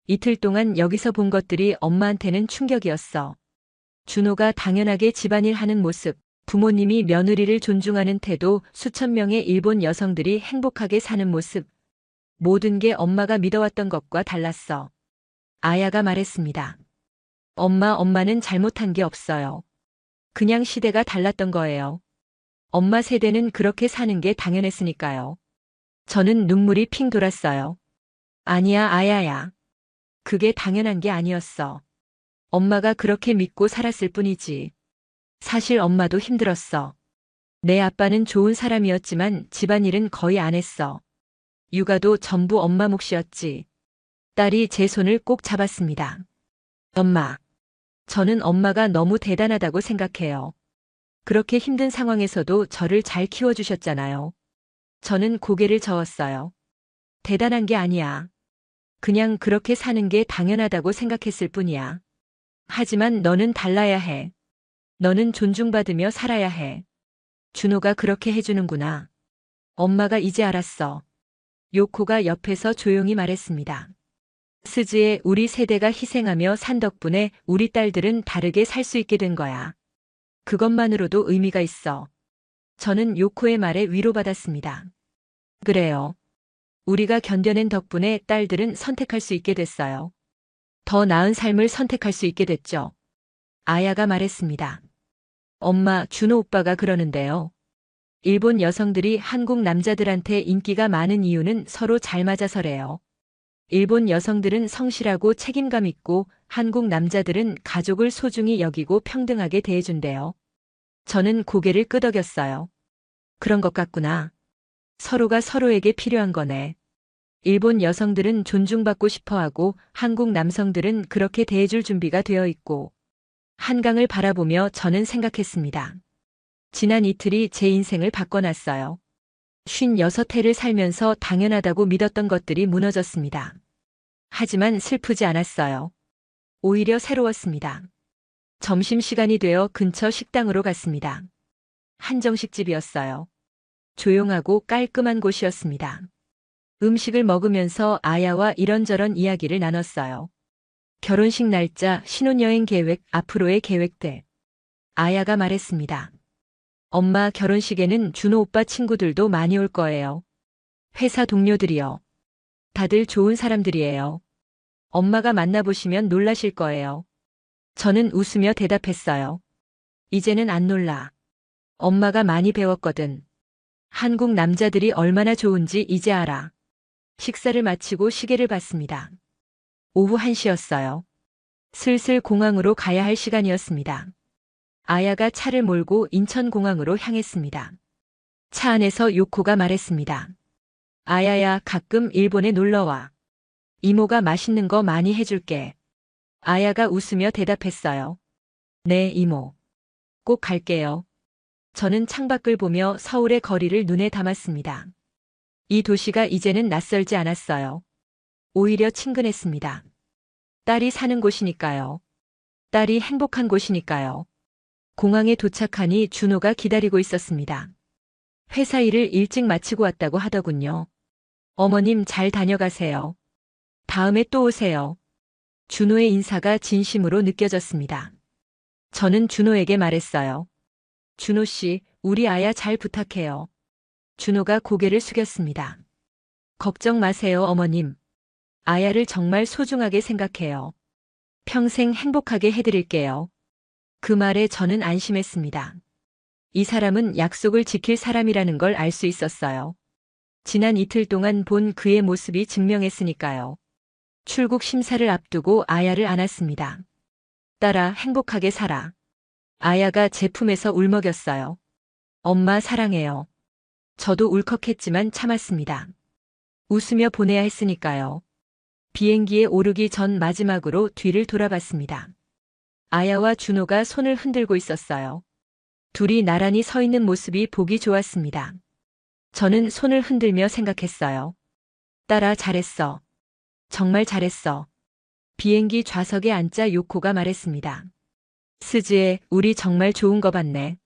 이틀 동안 여기서 본 것들이 엄마한테는 충격이었어. 준호가 당연하게 집안일 하는 모습, 부모님이 며느리를 존중하는 태도, 수천 명의 일본 여성들이 행복하게 사는 모습. 모든 게 엄마가 믿어왔던 것과 달랐어. 아야가 말했습니다. 엄마는 잘못한 게 없어요. 그냥 시대가 달랐던 거예요. 엄마 세대는 그렇게 사는 게 당연했으니까요. 저는 눈물이 핑 돌았어요. 아니야, 아야야. 그게 당연한 게 아니었어. 엄마가 그렇게 믿고 살았을 뿐이지. 사실 엄마도 힘들었어. 내 아빠는 좋은 사람이었지만 집안일은 거의 안 했어. 육아도 전부 엄마 몫이었지. 딸이 제 손을 꼭 잡았습니다. 엄마. 저는 엄마가 너무 대단하다고 생각해요. 그렇게 힘든 상황에서도 저를 잘 키워주셨잖아요. 저는 고개를 저었어요. 대단한 게 아니야. 그냥 그렇게 사는 게 당연하다고 생각했을 뿐이야. 하지만 너는 달라야 해. 너는 존중받으며 살아야 해. 준호가 그렇게 해주는구나. 엄마가 이제 알았어. 요코가 옆에서 조용히 말했습니다. 스즈에 우리 세대가 희생하며 산 덕분에 우리 딸들은 다르게 살 수 있게 된 거야. 그것만으로도 의미가 있어. 저는 요코의 말에 위로받았습니다. 그래요. 우리가 견뎌낸 덕분에 딸들은 선택할 수 있게 됐어요. 더 나은 삶을 선택할 수 있게 됐죠. 아야가 말했습니다. 엄마, 준호 오빠가 그러는데요. 일본 여성들이 한국 남자들한테 인기가 많은 이유는 서로 잘 맞아서래요. 일본 여성들은 성실하고 책임감 있고 한국 남자들은 가족을 소중히 여기고 평등하게 대해준대요. 저는 고개를 끄덕였어요. 그런 것 같구나. 서로가 서로에게 필요한 거네. 일본 여성들은 존중받고 싶어하고 한국 남성들은 그렇게 대해줄 준비가 되어 있고. 한강을 바라보며 저는 생각했습니다. 지난 이틀이 제 인생을 바꿔놨어요. 56해를 살면서 당연하다고 믿었던 것들이 무너졌습니다. 하지만 슬프지 않았어요. 오히려 새로웠습니다. 점심시간이 되어 근처 식당으로 갔습니다. 한정식집이었어요. 조용하고 깔끔한 곳이었습니다. 음식을 먹으면서 아야와 이런저런 이야기를 나눴어요. 결혼식 날짜, 신혼여행 계획, 앞으로의 계획들. 아야가 말했습니다. 엄마 결혼식에는 준호 오빠 친구들도 많이 올 거예요. 회사 동료들이요. 다들 좋은 사람들이에요. 엄마가 만나보시면 놀라실 거예요. 저는 웃으며 대답했어요. 이제는 안 놀라. 엄마가 많이 배웠거든. 한국 남자들이 얼마나 좋은지 이제 알아. 식사를 마치고 시계를 봤습니다. 오후 1시였어요. 슬슬 공항으로 가야 할 시간이었습니다. 아야가 차를 몰고 인천공항으로 향했습니다. 차 안에서 요코가 말했습니다. 아야야, 가끔 일본에 놀러와. 이모가 맛있는 거 많이 해줄게. 아야가 웃으며 대답했어요. 네, 이모. 꼭 갈게요. 저는 창밖을 보며 서울의 거리를 눈에 담았습니다. 이 도시가 이제는 낯설지 않았어요. 오히려 친근했습니다. 딸이 사는 곳이니까요. 딸이 행복한 곳이니까요. 공항에 도착하니 준호가 기다리고 있었습니다. 회사 일을 일찍 마치고 왔다고 하더군요. 어머님 잘 다녀가세요. 다음에 또 오세요. 준호의 인사가 진심으로 느껴졌습니다. 저는 준호에게 말했어요. 준호 씨, 우리 아야 잘 부탁해요. 준호가 고개를 숙였습니다. 걱정 마세요, 어머님. 아야를 정말 소중하게 생각해요. 평생 행복하게 해드릴게요. 그 말에 저는 안심했습니다. 이 사람은 약속을 지킬 사람이라는 걸 알 수 있었어요. 지난 이틀 동안 본 그의 모습이 증명했으니까요. 출국 심사를 앞두고 아야를 안았습니다. 딸아, 행복하게 살아. 아야가 제 품에서 울먹였어요. 엄마 사랑해요. 저도 울컥했지만 참았습니다. 웃으며 보내야 했으니까요. 비행기에 오르기 전 마지막으로 뒤를 돌아봤습니다. 아야와 준호가 손을 흔들고 있었어요. 둘이 나란히 서 있는 모습이 보기 좋았습니다. 저는 손을 흔들며 생각했어요. 딸아, 잘했어. 정말 잘했어. 비행기 좌석에 앉자 요코가 말했습니다. 스즈에, 우리 정말 좋은 거 봤네.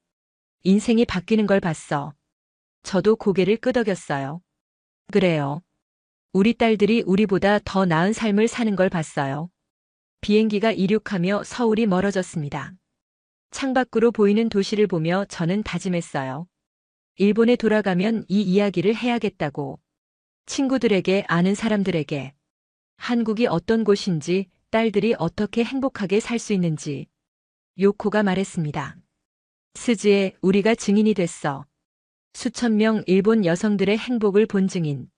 인생이 바뀌는 걸 봤어. 저도 고개를 끄덕였어요. 그래요. 우리 딸들이 우리보다 더 나은 삶을 사는 걸 봤어요. 비행기가 이륙하며 서울이 멀어졌습니다. 창밖으로 보이는 도시를 보며 저는 다짐했어요. 일본에 돌아가면 이 이야기를 해야겠다고. 친구들에게, 아는 사람들에게. 한국이 어떤 곳인지, 딸들이 어떻게 행복하게 살 수 있는지. 요코가 말했습니다. 스즈에, 우리가 증인이 됐어. 수천 명 일본 여성들의 행복을 본 증인.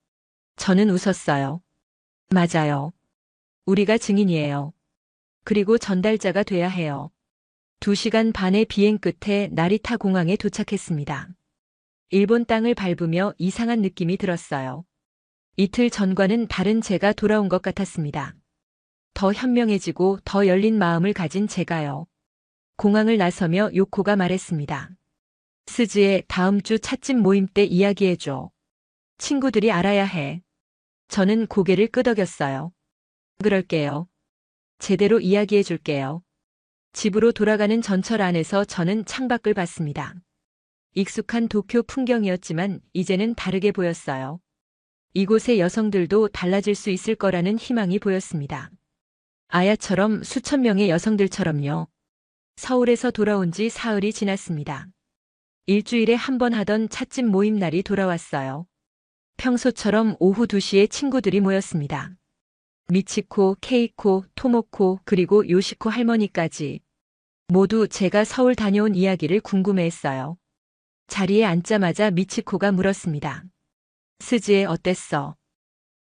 저는 웃었어요. 맞아요. 우리가 증인이에요. 그리고 전달자가 돼야 해요. 2시간 반의 비행 끝에 나리타 공항에 도착했습니다. 일본 땅을 밟으며 이상한 느낌이 들었어요. 이틀 전과는 다른 제가 돌아온 것 같았습니다. 더 현명해지고 더 열린 마음을 가진 제가요. 공항을 나서며 요코가 말했습니다. 스즈에, 다음 주 찻집 모임 때 이야기해줘. 친구들이 알아야 해. 저는 고개를 끄덕였어요. 그럴게요. 제대로 이야기해줄게요. 집으로 돌아가는 전철 안에서 저는 창밖을 봤습니다. 익숙한 도쿄 풍경이었지만 이제는 다르게 보였어요. 이곳의 여성들도 달라질 수 있을 거라는 희망이 보였습니다. 아야처럼 수천 명의 여성들처럼요. 서울에서 돌아온 지 사흘이 지났습니다. 일주일에 한 번 하던 찻집 모임 날이 돌아왔어요. 평소처럼 오후 2시에 친구들이 모였습니다. 미치코, 케이코, 토모코, 그리고 요시코 할머니까지. 모두 제가 서울 다녀온 이야기를 궁금해했어요. 자리에 앉자마자 미치코가 물었습니다. 스즈에, 어땠어?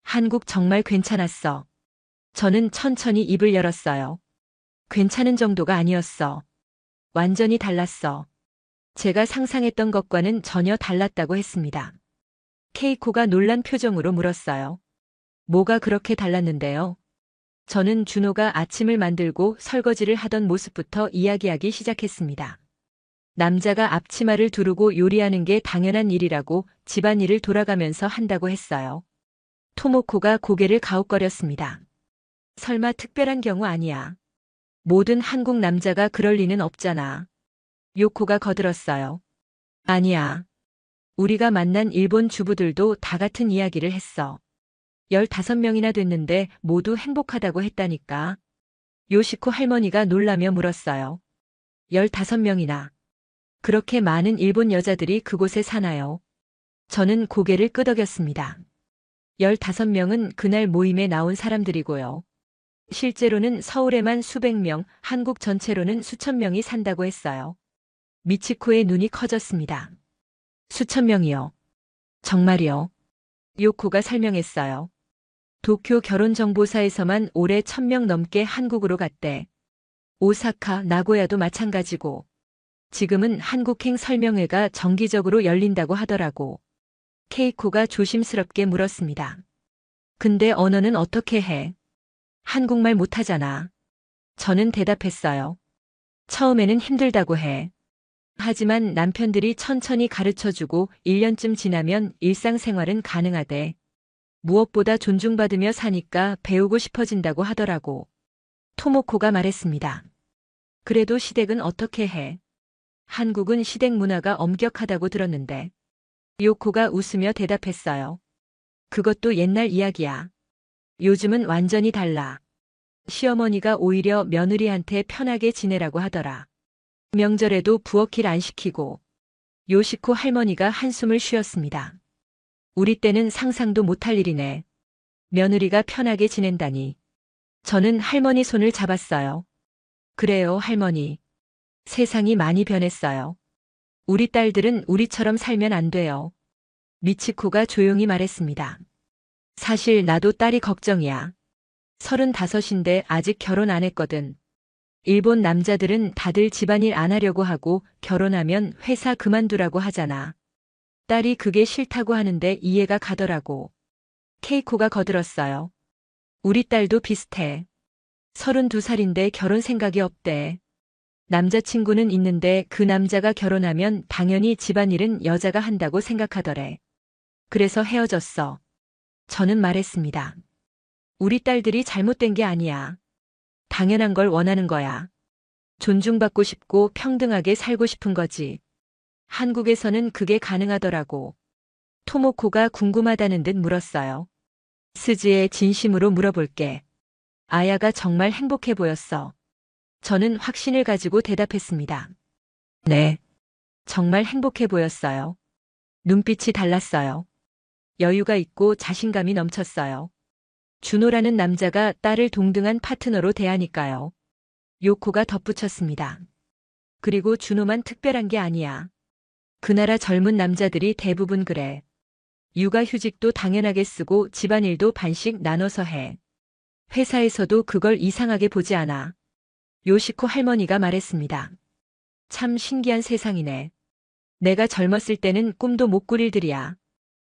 한국 정말 괜찮았어. 저는 천천히 입을 열었어요. 괜찮은 정도가 아니었어. 완전히 달랐어. 제가 상상했던 것과는 전혀 달랐다고 했습니다. 케이코가 놀란 표정으로 물었어요. 뭐가 그렇게 달랐는데요? 저는 준호가 아침을 만들고 설거지를 하던 모습부터 이야기하기 시작했습니다. 남자가 앞치마를 두르고 요리하는 게 당연한 일이라고 집안일을 돌아가면서 한다고 했어요. 토모코가 고개를 가웃거렸습니다. 설마 특별한 경우 아니야. 모든 한국 남자가 그럴 리는 없잖아. 요코가 거들었어요. 아니야. 우리가 만난 일본 주부들도 다 같은 이야기를 했어. 15명이나 됐는데 모두 행복하다고 했다니까. 요시코 할머니가 놀라며 물었어요. 15명이나. 그렇게 많은 일본 여자들이 그곳에 사나요? 저는 고개를 끄덕였습니다. 15명은 그날 모임에 나온 사람들이고요. 실제로는 서울에만 수백 명, 한국 전체로는 수천 명이 산다고 했어요. 미치코의 눈이 커졌습니다. 수천 명이요. 정말이요. 요코가 설명했어요. 도쿄 결혼정보사에서만 올해 1000명 넘게 한국으로 갔대. 오사카, 나고야도 마찬가지고. 지금은 한국행 설명회가 정기적으로 열린다고 하더라고. 케이코가 조심스럽게 물었습니다. 근데 언어는 어떻게 해? 한국말 못하잖아. 저는 대답했어요. 처음에는 힘들다고 해. 하지만 남편들이 천천히 가르쳐주고 1년쯤 지나면 일상생활은 가능하대. 무엇보다 존중받으며 사니까 배우고 싶어진다고 하더라고. 토모코가 말했습니다. 그래도 시댁은 어떻게 해? 한국은 시댁 문화가 엄격하다고 들었는데. 요코가 웃으며 대답했어요. 그것도 옛날 이야기야. 요즘은 완전히 달라. 시어머니가 오히려 며느리한테 편하게 지내라고 하더라. 명절에도 부엌일 안 시키고. 요시코 할머니가 한숨을 쉬었습니다. 우리 때는 상상도 못할 일이네. 며느리가 편하게 지낸다니. 저는 할머니 손을 잡았어요. 그래요, 할머니. 세상이 많이 변했어요. 우리 딸들은 우리처럼 살면 안 돼요. 미치코가 조용히 말했습니다. 사실 나도 딸이 걱정이야. 35인데 아직 결혼 안 했거든. 일본 남자들은 다들 집안일 안 하려고 하고 결혼하면 회사 그만두라고 하잖아. 딸이 그게 싫다고 하는데 이해가 가더라고. 케이코가 거들었어요. 우리 딸도 비슷해. 32살인데 결혼 생각이 없대. 남자친구는 있는데 그 남자가 결혼하면 당연히 집안일은 여자가 한다고 생각하더래. 그래서 헤어졌어. 저는 말했습니다. 우리 딸들이 잘못된 게 아니야. 당연한 걸 원하는 거야. 존중받고 싶고 평등하게 살고 싶은 거지. 한국에서는 그게 가능하더라고. 토모코가 궁금하다는 듯 물었어요. 스즈에 진심으로 물어볼게. 아야가 정말 행복해 보였어. 저는 확신을 가지고 대답했습니다. 네. 정말 행복해 보였어요. 눈빛이 달랐어요. 여유가 있고 자신감이 넘쳤어요. 준호라는 남자가 딸을 동등한 파트너로 대하니까요. 요코가 덧붙였습니다. 그리고 준호만 특별한 게 아니야. 그 나라 젊은 남자들이 대부분 그래. 육아휴직도 당연하게 쓰고 집안일도 반씩 나눠서 해. 회사에서도 그걸 이상하게 보지 않아. 요시코 할머니가 말했습니다. 참 신기한 세상이네. 내가 젊었을 때는 꿈도 못 꾸릴 들이야.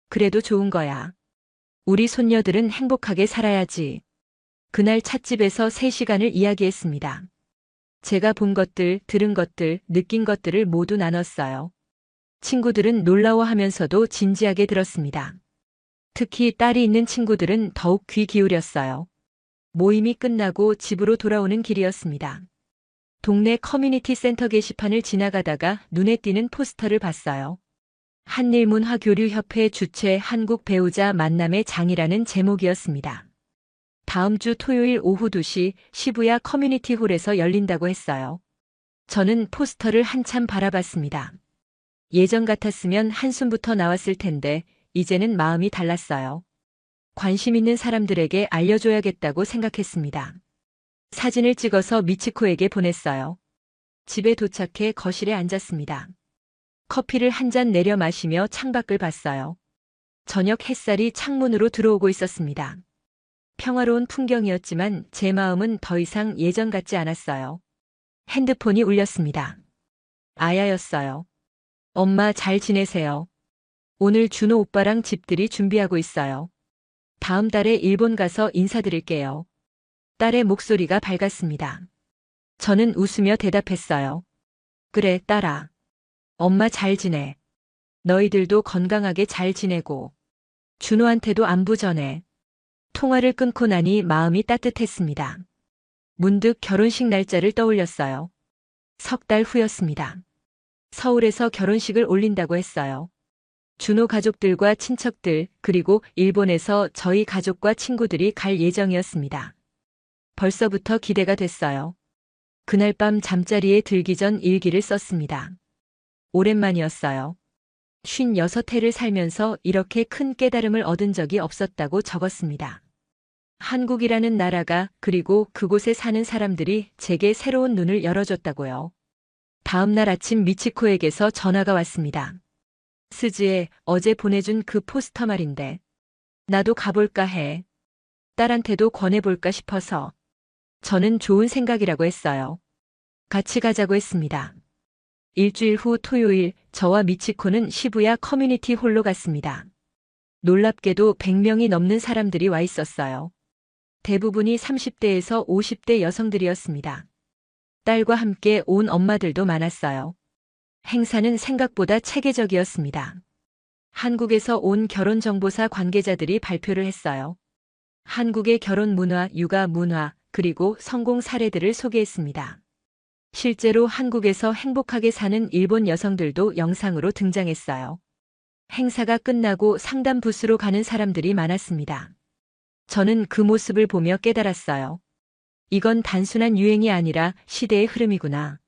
그래도 좋은 거야. 우리 손녀들은 행복하게 살아야지. 그날 찻집에서 3시간을 이야기했습니다. 제가 본 것들, 들은 것들, 느낀 것들을 모두 나눴어요. 친구들은 놀라워하면서도 진지하게 들었습니다. 특히 딸이 있는 친구들은 더욱 귀 기울였어요. 모임이 끝나고 집으로 돌아오는 길이었습니다. 동네 커뮤니티 센터 게시판을 지나가다가 눈에 띄는 포스터를 봤어요. 한일문화교류협회 주최 한국 배우자 만남의 장이라는 제목이었습니다. 다음 주 토요일 오후 2시 시부야 커뮤니티 홀에서 열린다고 했어요. 저는 포스터를 한참 바라봤습니다. 예전 같았으면 한숨부터 나왔을 텐데 이제는 마음이 달랐어요. 관심 있는 사람들에게 알려줘야겠다고 생각했습니다. 사진을 찍어서 미치코에게 보냈어요. 집에 도착해 거실에 앉았습니다. 커피를 한 잔 내려 마시며 창밖을 봤어요. 저녁 햇살이 창문으로 들어오고 있었습니다. 평화로운 풍경이었지만 제 마음은 더 이상 예전 같지 않았어요. 핸드폰이 울렸습니다. 아야였어요. 엄마 잘 지내세요. 오늘 준호 오빠랑 집들이 준비하고 있어요. 다음 달에 일본 가서 인사드릴게요. 딸의 목소리가 밝았습니다. 저는 웃으며 대답했어요. 그래, 딸아. 엄마 잘 지내. 너희들도 건강하게 잘 지내고. 준호한테도 안부 전해. 통화를 끊고 나니 마음이 따뜻했습니다. 문득 결혼식 날짜를 떠올렸어요. 3달 후였습니다. 서울에서 결혼식을 올린다고 했어요. 준호 가족들과 친척들, 그리고 일본에서 저희 가족과 친구들이 갈 예정이었습니다. 벌써부터 기대가 됐어요. 그날 밤 잠자리에 들기 전 일기를 썼습니다. 오랜만이었어요. 56해를 살면서 이렇게 큰 깨달음을 얻은 적이 없었다고 적었습니다. 한국이라는 나라가 그리고 그곳에 사는 사람들이 제게 새로운 눈을 열어줬다고요. 다음 날 아침 미치코에게서 전화가 왔습니다. 스즈에 어제 보내준 그 포스터 말인데 나도 가볼까 해. 딸한테도 권해볼까 싶어서. 저는 좋은 생각이라고 했어요. 같이 가자고 했습니다. 일주일 후 토요일 저와 미치코는 시부야 커뮤니티 홀로 갔습니다. 놀랍게도 100명이 넘는 사람들이 와 있었어요. 대부분이 30대에서 50대 여성들이었습니다. 딸과 함께 온 엄마들도 많았어요. 행사는 생각보다 체계적이었습니다. 한국에서 온 결혼정보사 관계자들이 발표를 했어요. 한국의 결혼 문화, 육아 문화, 그리고 성공 사례들을 소개했습니다. 실제로 한국에서 행복하게 사는 일본 여성들도 영상으로 등장했어요. 행사가 끝나고 상담 부스로 가는 사람들이 많았습니다. 저는 그 모습을 보며 깨달았어요. 이건 단순한 유행이 아니라 시대의 흐름이구나.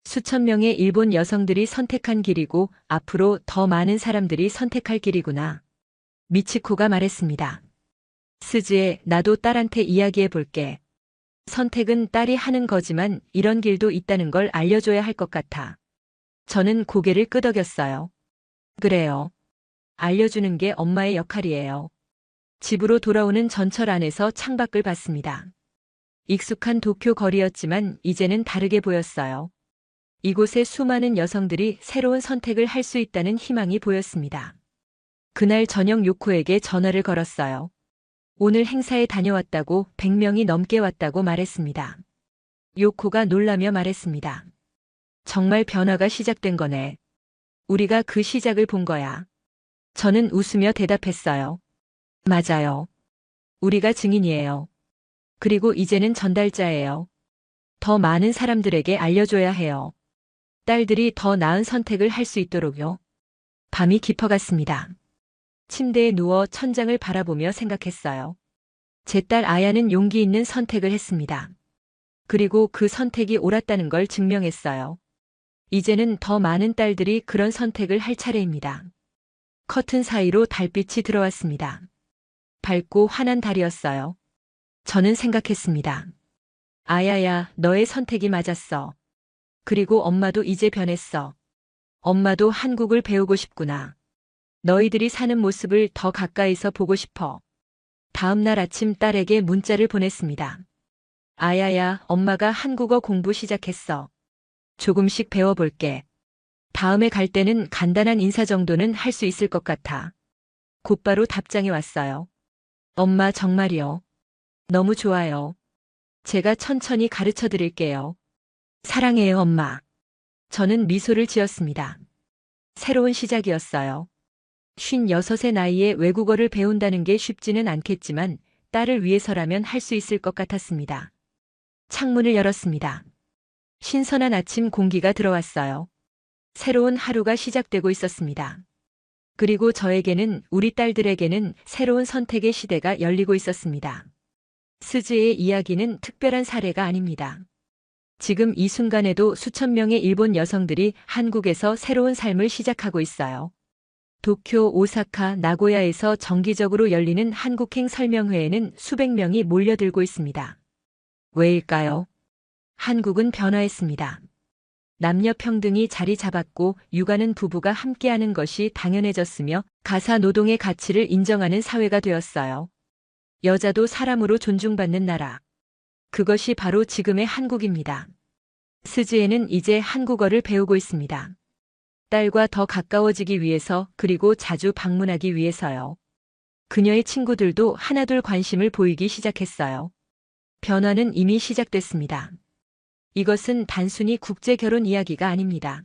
수천 명의 일본 여성들이 선택한 길이고 앞으로 더 많은 사람들이 선택할 길이구나. 미치코가 말했습니다. 스즈에 나도 딸한테 이야기해 볼게. 선택은 딸이 하는 거지만 이런 길도 있다는 걸 알려줘야 할 것 같아. 저는 고개를 끄덕였어요. 그래요. 알려주는 게 엄마의 역할이에요. 집으로 돌아오는 전철 안에서 창밖을 봤습니다. 익숙한 도쿄 거리였지만 이제는 다르게 보였어요. 이곳에 수많은 여성들이 새로운 선택을 할 수 있다는 희망이 보였습니다. 그날 저녁 요코에게 전화를 걸었어요. 오늘 행사에 다녀왔다고 100명이 넘게 왔다고 말했습니다. 요코가 놀라며 말했습니다. 정말 변화가 시작된 거네. 우리가 그 시작을 본 거야. 저는 웃으며 대답했어요. 맞아요. 우리가 증인이에요. 그리고 이제는 전달자예요. 더 많은 사람들에게 알려줘야 해요. 딸들이 더 나은 선택을 할 수 있도록요. 밤이 깊어갔습니다. 침대에 누워 천장을 바라보며 생각했어요. 제 딸 아야는 용기 있는 선택을 했습니다. 그리고 그 선택이 옳았다는 걸 증명했어요. 이제는 더 많은 딸들이 그런 선택을 할 차례입니다. 커튼 사이로 달빛이 들어왔습니다. 밝고 환한 달이었어요. 저는 생각했습니다. 아야야, 너의 선택이 맞았어. 그리고 엄마도 이제 변했어. 엄마도 한국을 배우고 싶구나. 너희들이 사는 모습을 더 가까이서 보고 싶어. 다음 날 아침 딸에게 문자를 보냈습니다. 아야야, 엄마가 한국어 공부 시작했어. 조금씩 배워볼게. 다음에 갈 때는 간단한 인사 정도는 할 수 있을 것 같아. 곧바로 답장이 왔어요. 엄마 정말이요. 너무 좋아요. 제가 천천히 가르쳐 드릴게요. 사랑해요, 엄마. 저는 미소를 지었습니다. 새로운 시작이었어요. 56의 나이에 외국어를 배운다는 게 쉽지는 않겠지만 딸을 위해서라면 할 수 있을 것 같았습니다. 창문을 열었습니다. 신선한 아침 공기가 들어왔어요. 새로운 하루가 시작되고 있었습니다. 그리고 저에게는, 우리 딸들에게는 새로운 선택의 시대가 열리고 있었습니다. 스즈의 이야기는 특별한 사례가 아닙니다. 지금 이 순간에도 수천 명의 일본 여성들이 한국에서 새로운 삶을 시작하고 있어요. 도쿄, 오사카, 나고야에서 정기적으로 열리는 한국행 설명회에는 수백 명이 몰려들고 있습니다. 왜일까요? 한국은 변화했습니다. 남녀 평등이 자리 잡았고 육아는 부부가 함께하는 것이 당연해졌으며 가사 노동의 가치를 인정하는 사회가 되었어요. 여자도 사람으로 존중받는 나라. 그것이 바로 지금의 한국입니다. 스즈에는 이제 한국어를 배우고 있습니다. 딸과 더 가까워지기 위해서, 그리고 자주 방문하기 위해서요. 그녀의 친구들도 하나둘 관심을 보이기 시작했어요. 변화는 이미 시작됐습니다. 이것은 단순히 국제 결혼 이야기가 아닙니다.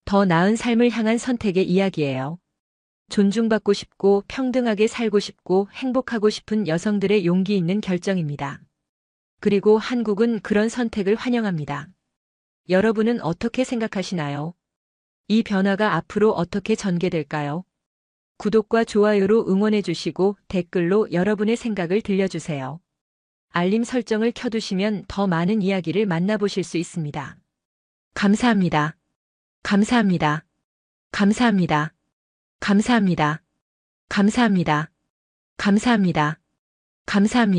더 나은 삶을 향한 선택의 이야기예요. 존중받고 싶고 평등하게 살고 싶고 행복하고 싶은 여성들의 용기 있는 결정입니다. 그리고 한국은 그런 선택을 환영합니다. 여러분은 어떻게 생각하시나요? 이 변화가 앞으로 어떻게 전개될까요? 구독과 좋아요로 응원해 주시고 댓글로 여러분의 생각을 들려주세요. 알림 설정을 켜두시면 더 많은 이야기를 만나보실 수 있습니다. 감사합니다. 감사합니다. 감사합니다. 감사합니다. 감사합니다. 감사합니다. 감사합니다.